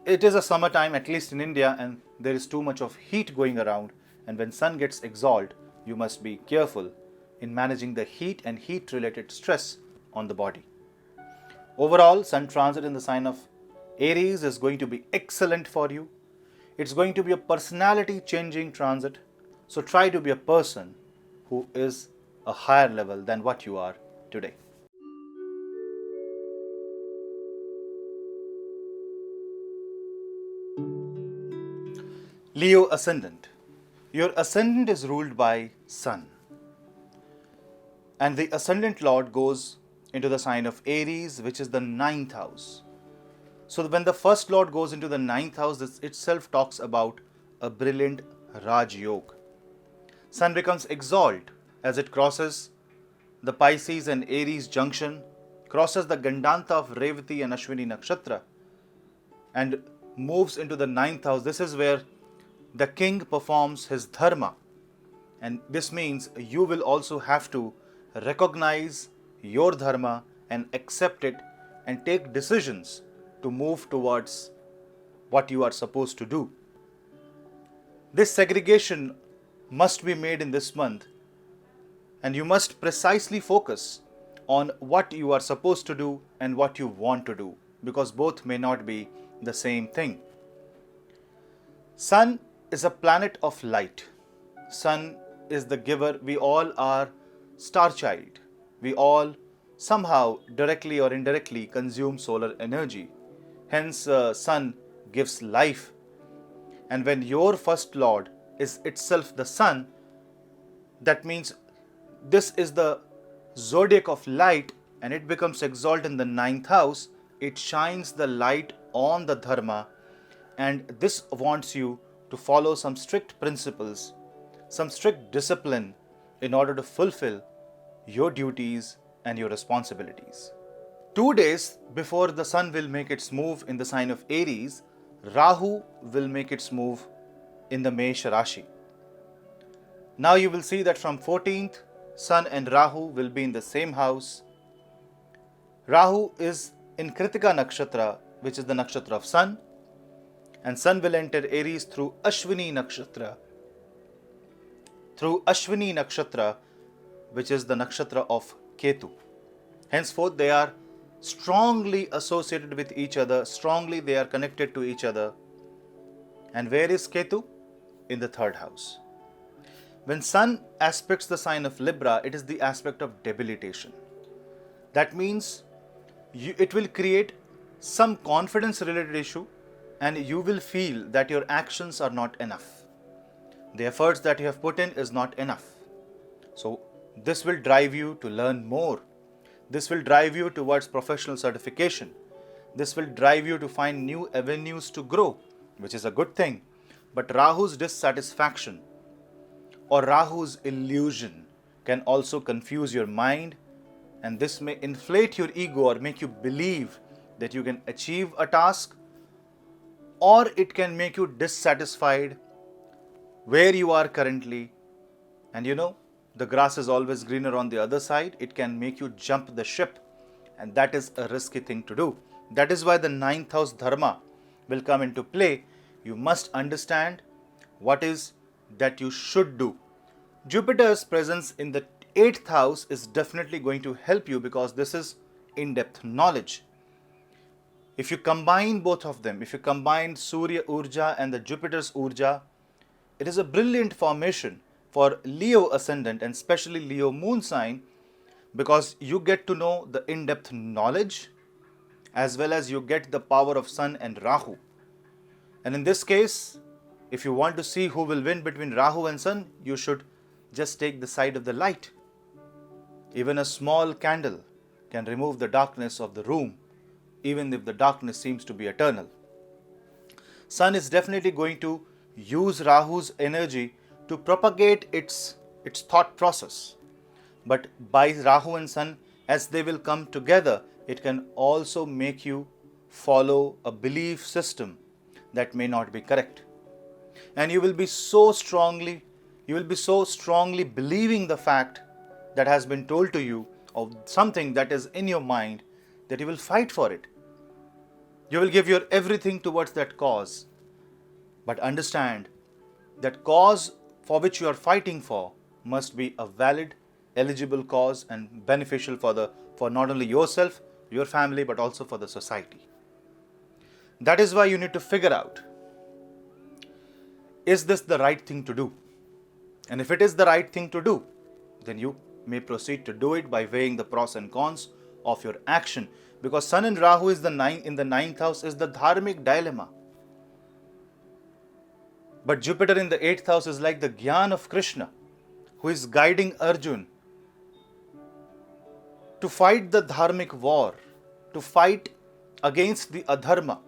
it is a summertime, at least in India, and there is too much of heat going around, and when sun gets exalted, you must be careful in managing the heat and heat related stress on the body. Overall, Sun transit in the sign of Aries is going to be excellent for you. It's going to be a personality changing transit. So try to be a person who is a higher level than what you are today. Leo ascendant. Your ascendant is ruled by Sun. And the ascendant lord goes into the sign of Aries, which is the 9th house. So when the first lord goes into the 9th house, this itself talks about a brilliant Raj Yoga. Sun becomes exalt as it crosses the Pisces and Aries junction, crosses the Gandanta of Revati and Ashwini Nakshatra, and moves into the 9th house. This is where the king performs his dharma. And this means you will also have to recognize your dharma and accept it and take decisions to move towards what you are supposed to do. This segregation must be made in this month, and you must precisely focus on what you are supposed to do and what you want to do, because both may not be the same thing. Sun is a planet of light. Sun is the giver. We all are star child. We all somehow directly or indirectly consume solar energy. Hence, sun gives life. And when your first lord is itself the sun, that means this is the zodiac of light, and it becomes exalt in the 9th house. It shines the light on the dharma, and this wants you to follow some strict principles, some strict discipline in order to fulfill your duties and your responsibilities. 2 days before the sun will make its move in the sign of Aries, Rahu will make its move in the Mesh Rashi. Now you will see that from 14th, Sun and Rahu will be in the same house. Rahu is in Kritika Nakshatra, which is the nakshatra of Sun, and Sun will enter Aries through Ashwini Nakshatra. Through Ashwini Nakshatra, which is the nakshatra of Ketu. Henceforth, they are strongly associated with each other, strongly they are connected to each other. And where is Ketu? In the 3rd house. When Sun aspects the sign of Libra, it is the aspect of debilitation. That means it will create some confidence related issue, and you will feel that your actions are not enough. The efforts that you have put in is not enough. So this will drive you to learn more. This will drive you towards professional certification. This will drive you to find new avenues to grow, which is a good thing. But Rahu's dissatisfaction or Rahu's illusion can also confuse your mind, and this may inflate your ego or make you believe that you can achieve a task, or it can make you dissatisfied where you are currently. And the grass is always greener on the other side. It can make you jump the ship, and that is a risky thing to do. That is why the 9th house dharma will come into play. You must understand what is that you should do. Jupiter's presence in the 8th house is definitely going to help you, because this is in-depth knowledge. If you combine both of them, if you combine Surya Urja and the Jupiter's Urja, it is a brilliant formation for Leo ascendant and especially Leo moon sign, because you get to know the in-depth knowledge as well as you get the power of Sun and Rahu. And in this case, if you want to see who will win between Rahu and Sun, you should just take the side of the light. Even a small candle can remove the darkness of the room, even if the darkness seems to be eternal. Sun is definitely going to use Rahu's energy to propagate its thought process. But by Rahu and Sun, as they will come together, it can also make you follow a belief system that may not be correct. And you will be so strongly believing the fact that has been told to you, of something that is in your mind, that you will fight for it. You will give your everything towards that cause. But understand that cause for which you are fighting for must be a valid, eligible cause and beneficial for not only yourself, your family, but also for the society. That is why you need to figure out, is this the right thing to do? And if it is the right thing to do, then you may proceed to do it by weighing the pros and cons of your action. Because Sun and Rahu is in the 9th house is the dharmic dilemma. But Jupiter in the 8th house is like the Gyan of Krishna, who is guiding Arjun to fight the dharmic war, to fight against the adharma.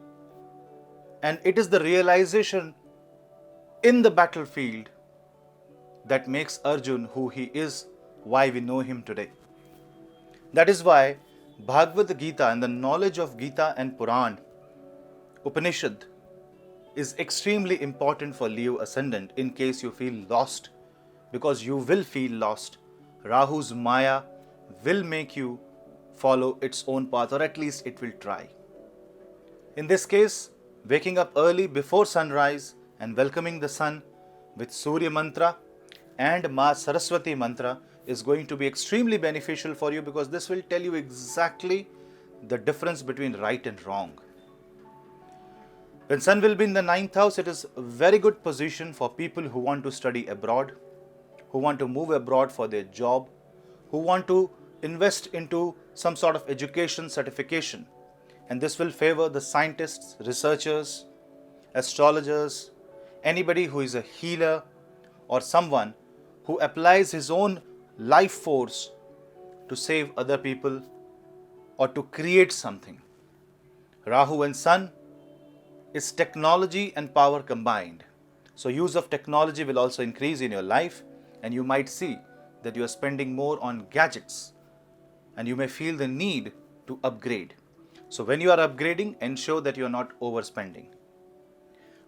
And it is the realization in the battlefield that makes Arjun who he is, why we know him today. That is why Bhagavad Gita and the knowledge of Gita and Puran, Upanishad, is extremely important for Leo ascendant in case you feel lost, because you will feel lost. Rahu's Maya will make you follow its own path, or at least it will try. In this case, waking up early before sunrise and welcoming the sun with Surya mantra and Ma Saraswati mantra is going to be extremely beneficial for you, because this will tell you exactly the difference between right and wrong. When sun will be in the 9th house, it is a very good position for people who want to study abroad, who want to move abroad for their job, who want to invest into some sort of education certification. And this will favor the scientists, researchers, astrologers, anybody who is a healer or someone who applies his own life force to save other people or to create something. Rahu and Sun is technology and power combined. So use of technology will also increase in your life, and you might see that you are spending more on gadgets and you may feel the need to upgrade. So when you are upgrading, ensure that you are not overspending.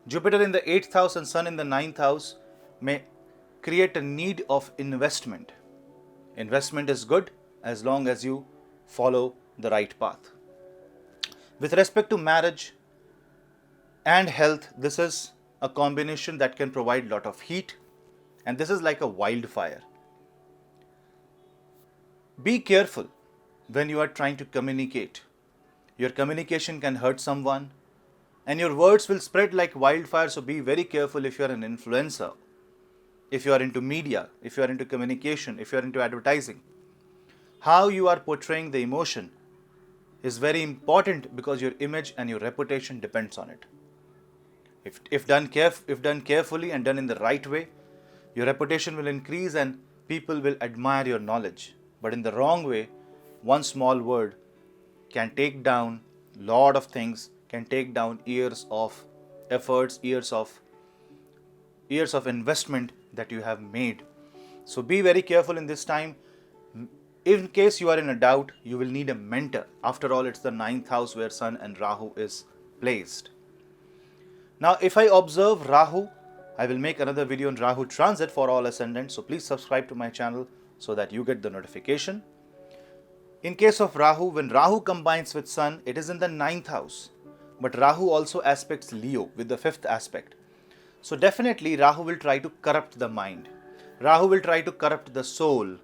Jupiter in the 8th house and Sun in the 9th house may create a need of investment. Investment is good as long as you follow the right path. With respect to marriage and health, this is a combination that can provide a lot of heat, and this is like a wildfire. Be careful when you are trying to communicate. Your communication can hurt someone and your words will spread like wildfire, so be very careful if you are an influencer, if you are into media, if you are into communication, if you are into advertising. How you are portraying the emotion is very important, because your image and your reputation depends on it. If done carefully and done in the right way, your reputation will increase and people will admire your knowledge. But in the wrong way, one small word can take down a lot of things, can take down years of efforts, years of investment that you have made. So be very careful in this time. In case you are in a doubt, you will need a mentor. After all, it's the 9th house where Sun and Rahu is placed. Now, if I observe Rahu, I will make another video on Rahu transit for all ascendants. So please subscribe to my channel so that you get the notification. In case of Rahu, when Rahu combines with Sun, it is in the 9th house. But Rahu also aspects Leo with the 5th aspect. So definitely Rahu will try to corrupt the mind. Rahu will try to corrupt the soul.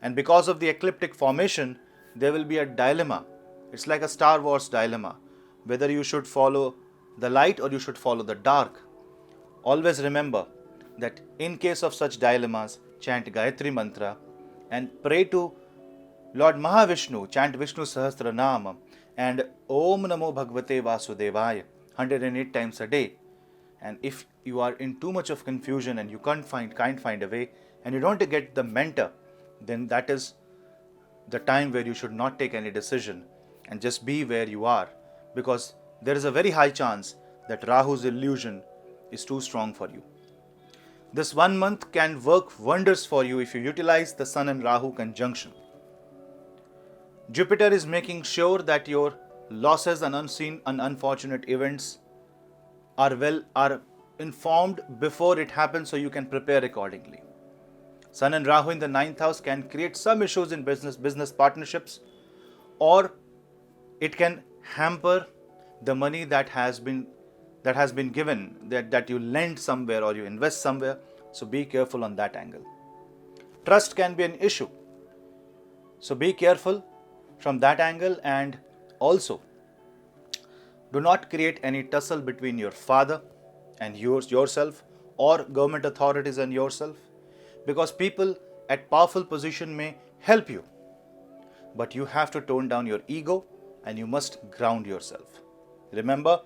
And because of the ecliptic formation, there will be a dilemma. It's like a Star Wars dilemma, whether you should follow the light or you should follow the dark. Always remember that in case of such dilemmas, chant Gayatri mantra and pray to Lord Mahavishnu, chant Vishnu Sahasranama and Om Namo Bhagavate Vasudevaya 108 times a day. And if you are in too much of confusion and you can't find a way and you don't get the mentor, then that is the time where you should not take any decision and just be where you are, because there is a very high chance that Rahu's illusion is too strong for you. This 1 month can work wonders for you if you utilize the Sun and Rahu conjunction. Jupiter is making sure that your losses and unseen and unfortunate events are informed before it happens, so you can prepare accordingly. Sun and Rahu in the 9th house can create some issues in business partnerships, or it can hamper the money that has been given, that you lend somewhere or you invest somewhere. So be careful on that angle. Trust can be an issue. So be careful from that angle, and also do not create any tussle between your father and yourself, or government authorities and yourself, because people at powerful position may help you, but you have to tone down your ego and you must ground yourself. Remember,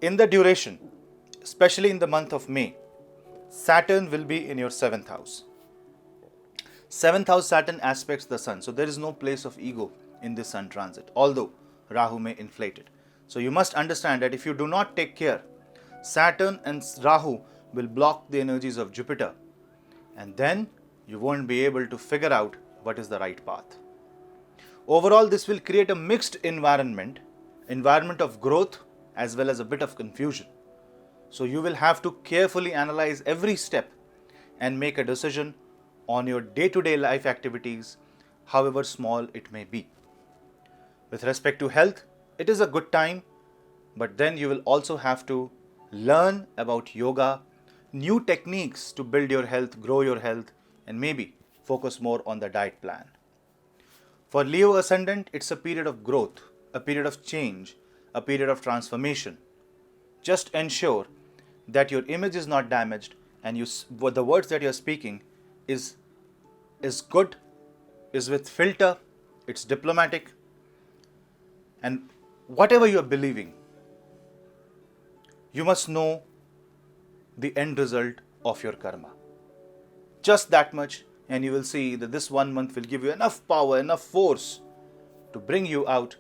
in the duration, especially in the month of May, Saturn will be in your 7th house. 7th house Saturn aspects the Sun, so there is no place of ego in this Sun transit, although Rahu may inflate it. So you must understand that if you do not take care, Saturn and Rahu will block the energies of Jupiter, and then you won't be able to figure out what is the right path. Overall, this will create a mixed environment of growth as well as a bit of confusion. So you will have to carefully analyze every step and make a decision on your day-to-day life activities, however small it may be. With respect to health, it is a good time, but then you will also have to learn about yoga, new techniques to build your health, grow your health, and maybe focus more on the diet plan. For Leo Ascendant, it's a period of growth, a period of change, a period of transformation. Just ensure that your image is not damaged and the words that you're speaking is good, is with filter, it's diplomatic, and whatever you're believing, you must know the end result of your karma. Just that much, and you will see that this 1 month will give you enough power, enough force to bring you out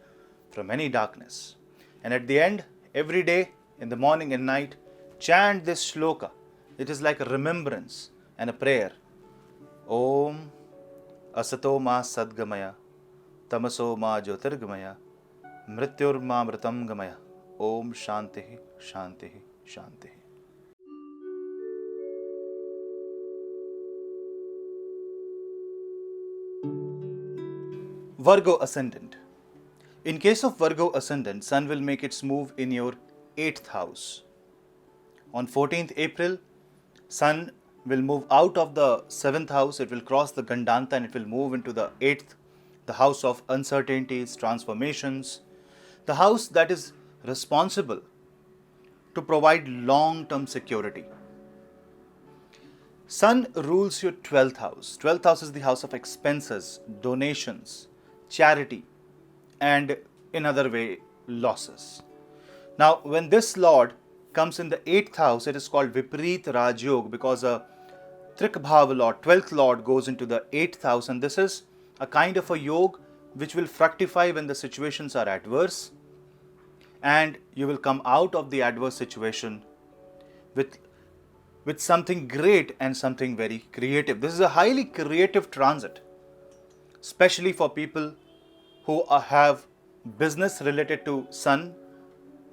from any darkness. And at the end, every day, in the morning and night, chant this shloka. It is like a remembrance and a prayer. Om Asato Ma Sadgamaya Tamaso Ma Jyotirgamaya Mrityur Ma Mritam Gamaya. Om Shantihi Shantihi Shantihi. Virgo Ascendant. In case of Virgo Ascendant, Sun will make its move in your 8th house. On 14th April, Sun will move out of the 7th house, it will cross the Gandanta and it will move into the 8th, the house of uncertainties, transformations, the house that is responsible to provide long-term security. Sun rules your 12th house. 12th house is the house of expenses, donations, charity, and in other way, losses. Now, when this Lord comes in the 8th house, it is called Viparit Rajyog because a Trikbhav Lord, 12th Lord goes into the 8th house, and this is a kind of a yoga which will fructify when the situations are adverse, and you will come out of the adverse situation with something great and something very creative. This is a highly creative transit, especially for people who have business related to Sun,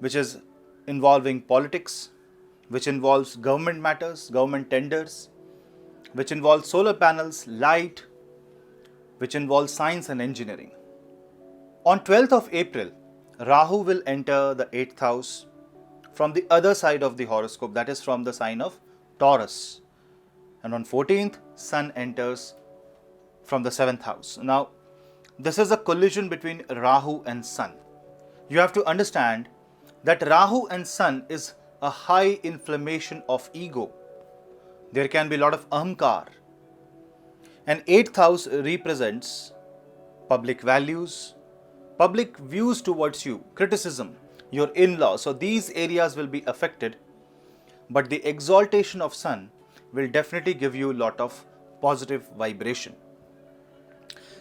which is involving politics, which involves government matters, government tenders, which involves solar panels, light, which involves science and engineering. On 12th of April, Rahu will enter the 8th house from the other side of the horoscope, that is from the sign of Taurus. And on 14th, Sun enters from the 7th house. Now, this is a collision between Rahu and Sun. You have to understand that Rahu and Sun is a high inflammation of ego. There can be a lot of ahamkar. And 8th house represents public values, public views towards you, criticism, your in-laws. So these areas will be affected, but the exaltation of Sun will definitely give you a lot of positive vibration.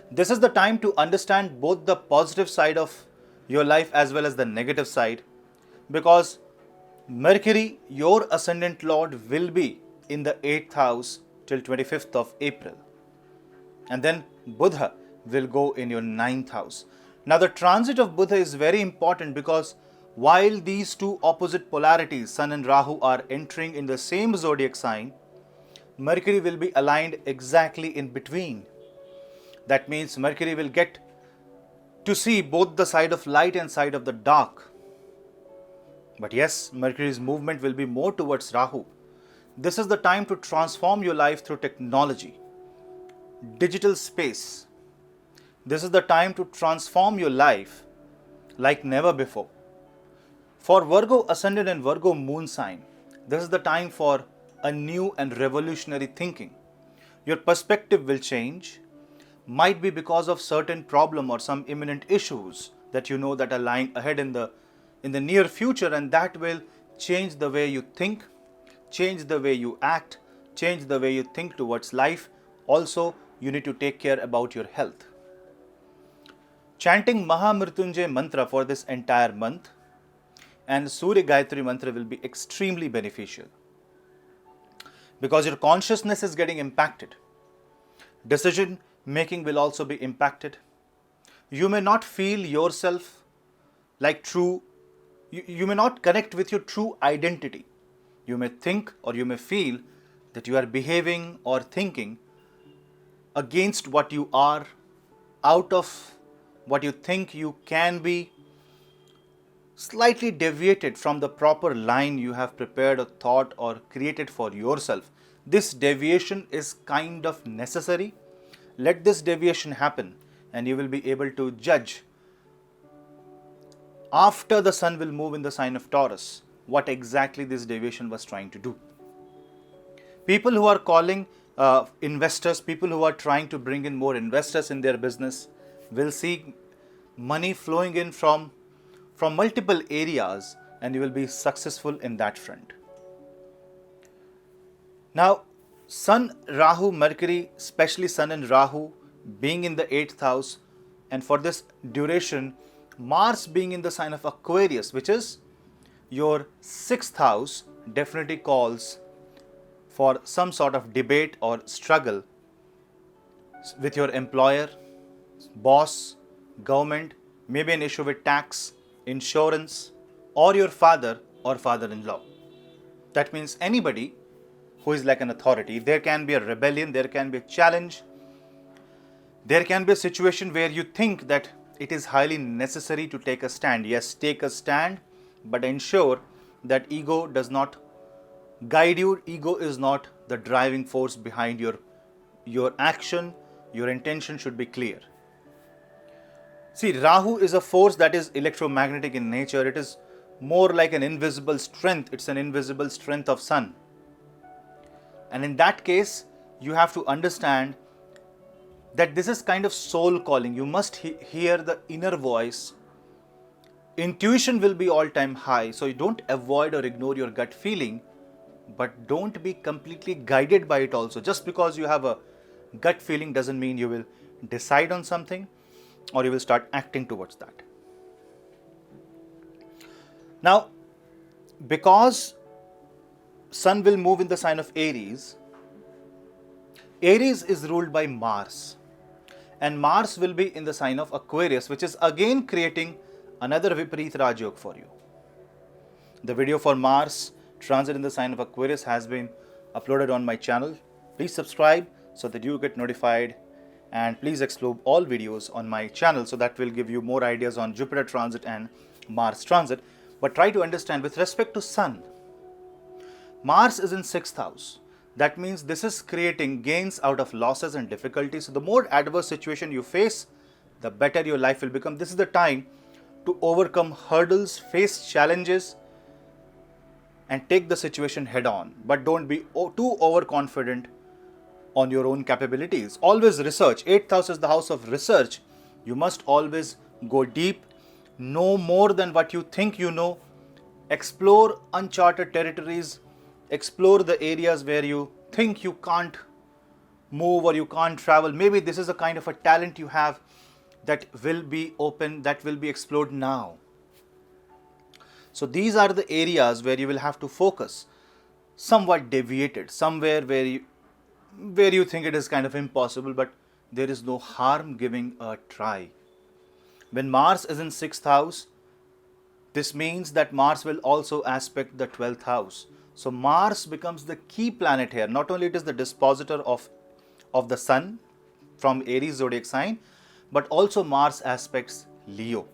This is the time to understand both the positive side of your life as well as the negative side, because Mercury, your ascendant lord, will be in the 8th house till 25th of April. And then Buddha will go in your 9th house. Now the transit of Buddha is very important because while these two opposite polarities, Sun and Rahu, are entering in the same zodiac sign, Mercury will be aligned exactly in between. That means Mercury will get to see both the side of light and side of the dark. But yes, Mercury's movement will be more towards Rahu. This is the time to transform your life through technology, digital space. This is the time to transform your life like never before. For Virgo Ascendant and Virgo Moon sign, this is the time for a new and revolutionary thinking. Your perspective will change, might be because of certain problem or some imminent issues that you know that are lying ahead in the near future, and that will change the way you think, change the way you act, change the way you think towards life. Also, you need to take care about your health. Chanting Mahamrityunjay mantra for this entire month and Surya Gayatri mantra will be extremely beneficial. because your consciousness is getting impacted. Decision making will also be impacted. You may not feel yourself like true, you may not connect with your true identity. You may think or you may feel that you are behaving or thinking against what you are, out of what you think you can be, slightly deviated from the proper line you have prepared or thought or created for yourself. This deviation is kind of necessary. Let this deviation happen and you will be able to judge after the sun will move in the sign of Taurus what exactly this deviation was trying to do. People who are calling investors, people who are trying to bring in more investors in their business will see money flowing in from multiple areas, and you will be successful in that front. Now, Sun, Rahu, Mercury, especially Sun and Rahu being in the 8th house, and for this duration, Mars being in the sign of Aquarius, which is your 6th house, definitely calls for some sort of debate or struggle with your employer, boss, government, maybe an issue with tax, insurance, or your father or father-in-law. That means anybody who is like an authority. There can be a rebellion, there can be a challenge, there can be a situation where you think that it is highly necessary to take a stand. Yes, take a stand, but ensure that ego does not guide you. Ego is not the driving force behind your action. Your intention should be clear. See, Rahu is a force that is electromagnetic in nature. It is more like an invisible strength. It's an invisible strength of Sun. And in that case, you have to understand that this is kind of soul calling. You must hear the inner voice. Intuition will be all-time high. So you don't avoid or ignore your gut feeling, but don't be completely guided by it also. Just because you have a gut feeling doesn't mean you will decide on something or you will start acting towards that. Now, because Sun will move in the sign of Aries, Aries is ruled by Mars, and Mars will be in the sign of Aquarius, which is again creating another Vipareet Rajyog for you. The video for Mars transit in the sign of Aquarius has been uploaded on my channel. Please subscribe so that you get notified, and please explore all videos on my channel, so that will give you more ideas on Jupiter transit and Mars transit. But try to understand with respect to Sun, Mars is in 6th house. That means this is creating gains out of losses and difficulties. So the more adverse situation you face, the better your life will become. This is the time to overcome hurdles, face challenges, and take the situation head on. But don't be too overconfident on your own capabilities. Always research. 8th house is the house of research. You must always go deep, know more than what you think you know, explore uncharted territories, explore the areas where you think you can't move or you can't travel. Maybe this is a kind of a talent you have that will be open, that will be explored now. So these are the areas where you will have to focus, somewhat deviated, somewhere where you think it is kind of impossible, but there is no harm giving a try. When Mars is in 6th house, this means that Mars will also aspect the 12th house. So Mars becomes the key planet here. Not only it is the dispositor of the Sun from Aries zodiac sign, but also Mars aspects Leo.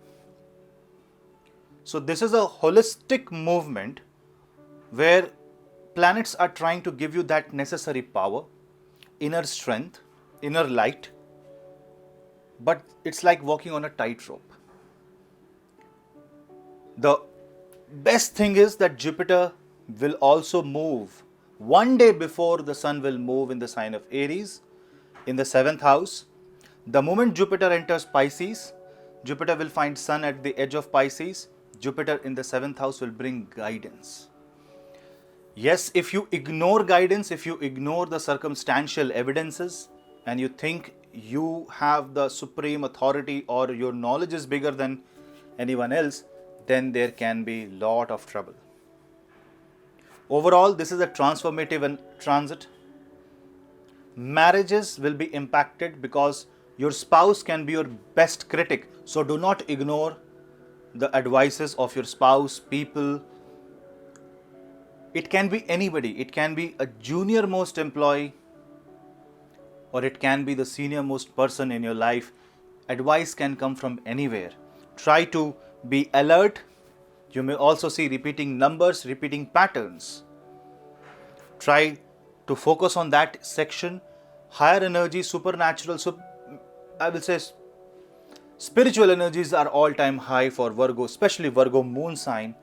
So this is a holistic movement where planets are trying to give you that necessary power, inner strength, inner light, but it's like walking on a tightrope. The best thing is that Jupiter will also move one day before the Sun will move in the sign of Aries in the 7th house. The moment Jupiter enters Pisces, Jupiter will find Sun at the edge of Pisces. Jupiter in the 7th house will bring guidance. Yes, if you ignore guidance, if you ignore the circumstantial evidences, and you think you have the supreme authority or your knowledge is bigger than anyone else, then there can be lot of trouble. Overall, this is a transformative transit. Marriages will be impacted because your spouse can be your best critic. So do not ignore the advices of your spouse, people. It can be anybody. It can be a junior most employee, or it can be the senior most person in your life. Advice can come from anywhere. Try to be alert. You may also see repeating numbers, repeating patterns. Try to focus on that section. Higher energy, supernatural, I will say spiritual energies are all-time high for Virgo, especially Virgo moon sign.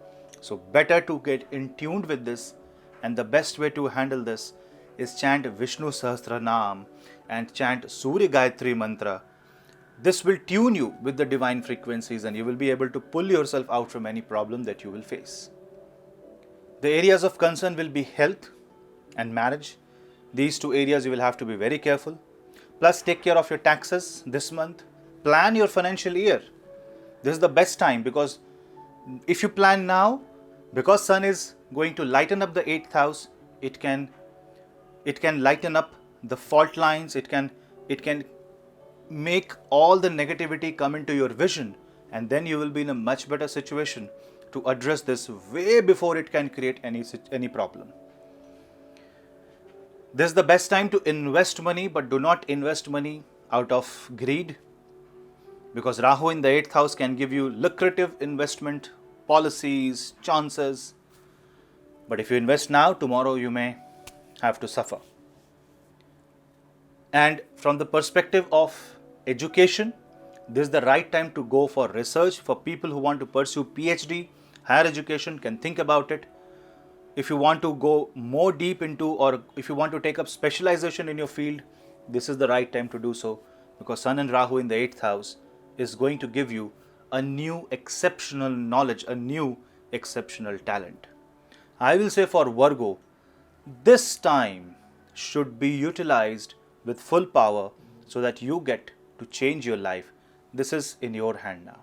So better to get in tuned with this, and the best way to handle this is chant Vishnu Sahasranam and chant Surya Gayatri mantra. This will tune you with the divine frequencies, and you will be able to pull yourself out from any problem that you will face. The areas of concern will be health and marriage. These two areas you will have to be very careful. Plus, take care of your taxes this month. Plan your financial year. This is the best time, because if you plan now, because Sun is going to lighten up the 8th house, it can lighten up the fault lines. It can make all the negativity come into your vision, and then you will be in a much better situation to address this way before it can create any problem. This is the best time to invest money, but do not invest money out of greed, because Rahu in the 8th house can give you lucrative investment policies, chances. But if you invest now, tomorrow you may have to suffer. And from the perspective of education, this is the right time to go for research. For people who want to pursue PhD, higher education, can think about it. If you want to go more deep into, or if you want to take up specialization in your field, this is the right time to do so, because Sun and Rahu in the 8th house is going to give you a new exceptional knowledge, a new exceptional talent. I will say for Virgo, this time should be utilized with full power so that you get to change your life. This is in your hand now.